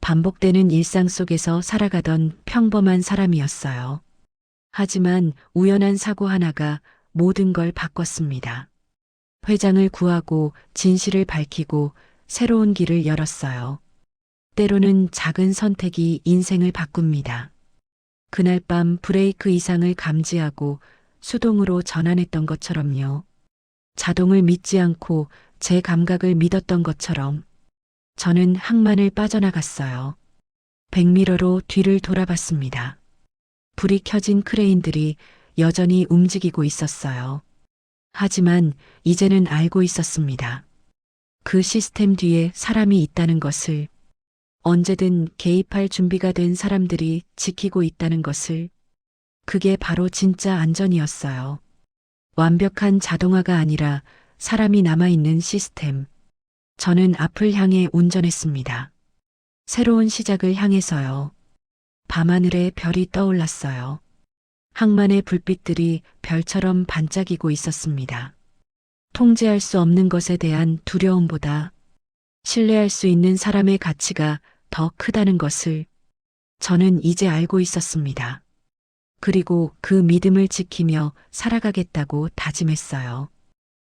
반복되는 일상 속에서 살아가던 평범한 사람이었어요. 하지만 우연한 사고 하나가 모든 걸 바꿨습니다. 회장을 구하고 진실을 밝히고 새로운 길을 열었어요. 때로는 작은 선택이 인생을 바꿉니다. 그날 밤 브레이크 이상을 감지하고 수동으로 전환했던 것처럼요. 자동을 믿지 않고 제 감각을 믿었던 것처럼 저는 항만을 빠져나갔어요. 백미러로 뒤를 돌아봤습니다. 불이 켜진 크레인들이 여전히 움직이고 있었어요. 하지만 이제는 알고 있었습니다. 그 시스템 뒤에 사람이 있다는 것을, 언제든 개입할 준비가 된 사람들이 지키고 있다는 것을, 그게 바로 진짜 안전이었어요. 완벽한 자동화가 아니라 사람이 남아있는 시스템. 저는 앞을 향해 운전했습니다. 새로운 시작을 향해서요. 밤하늘에 별이 떠올랐어요. 항만의 불빛들이 별처럼 반짝이고 있었습니다. 통제할 수 없는 것에 대한 두려움보다 신뢰할 수 있는 사람의 가치가 더 크다는 것을 저는 이제 알고 있었습니다. 그리고 그 믿음을 지키며 살아가겠다고 다짐했어요.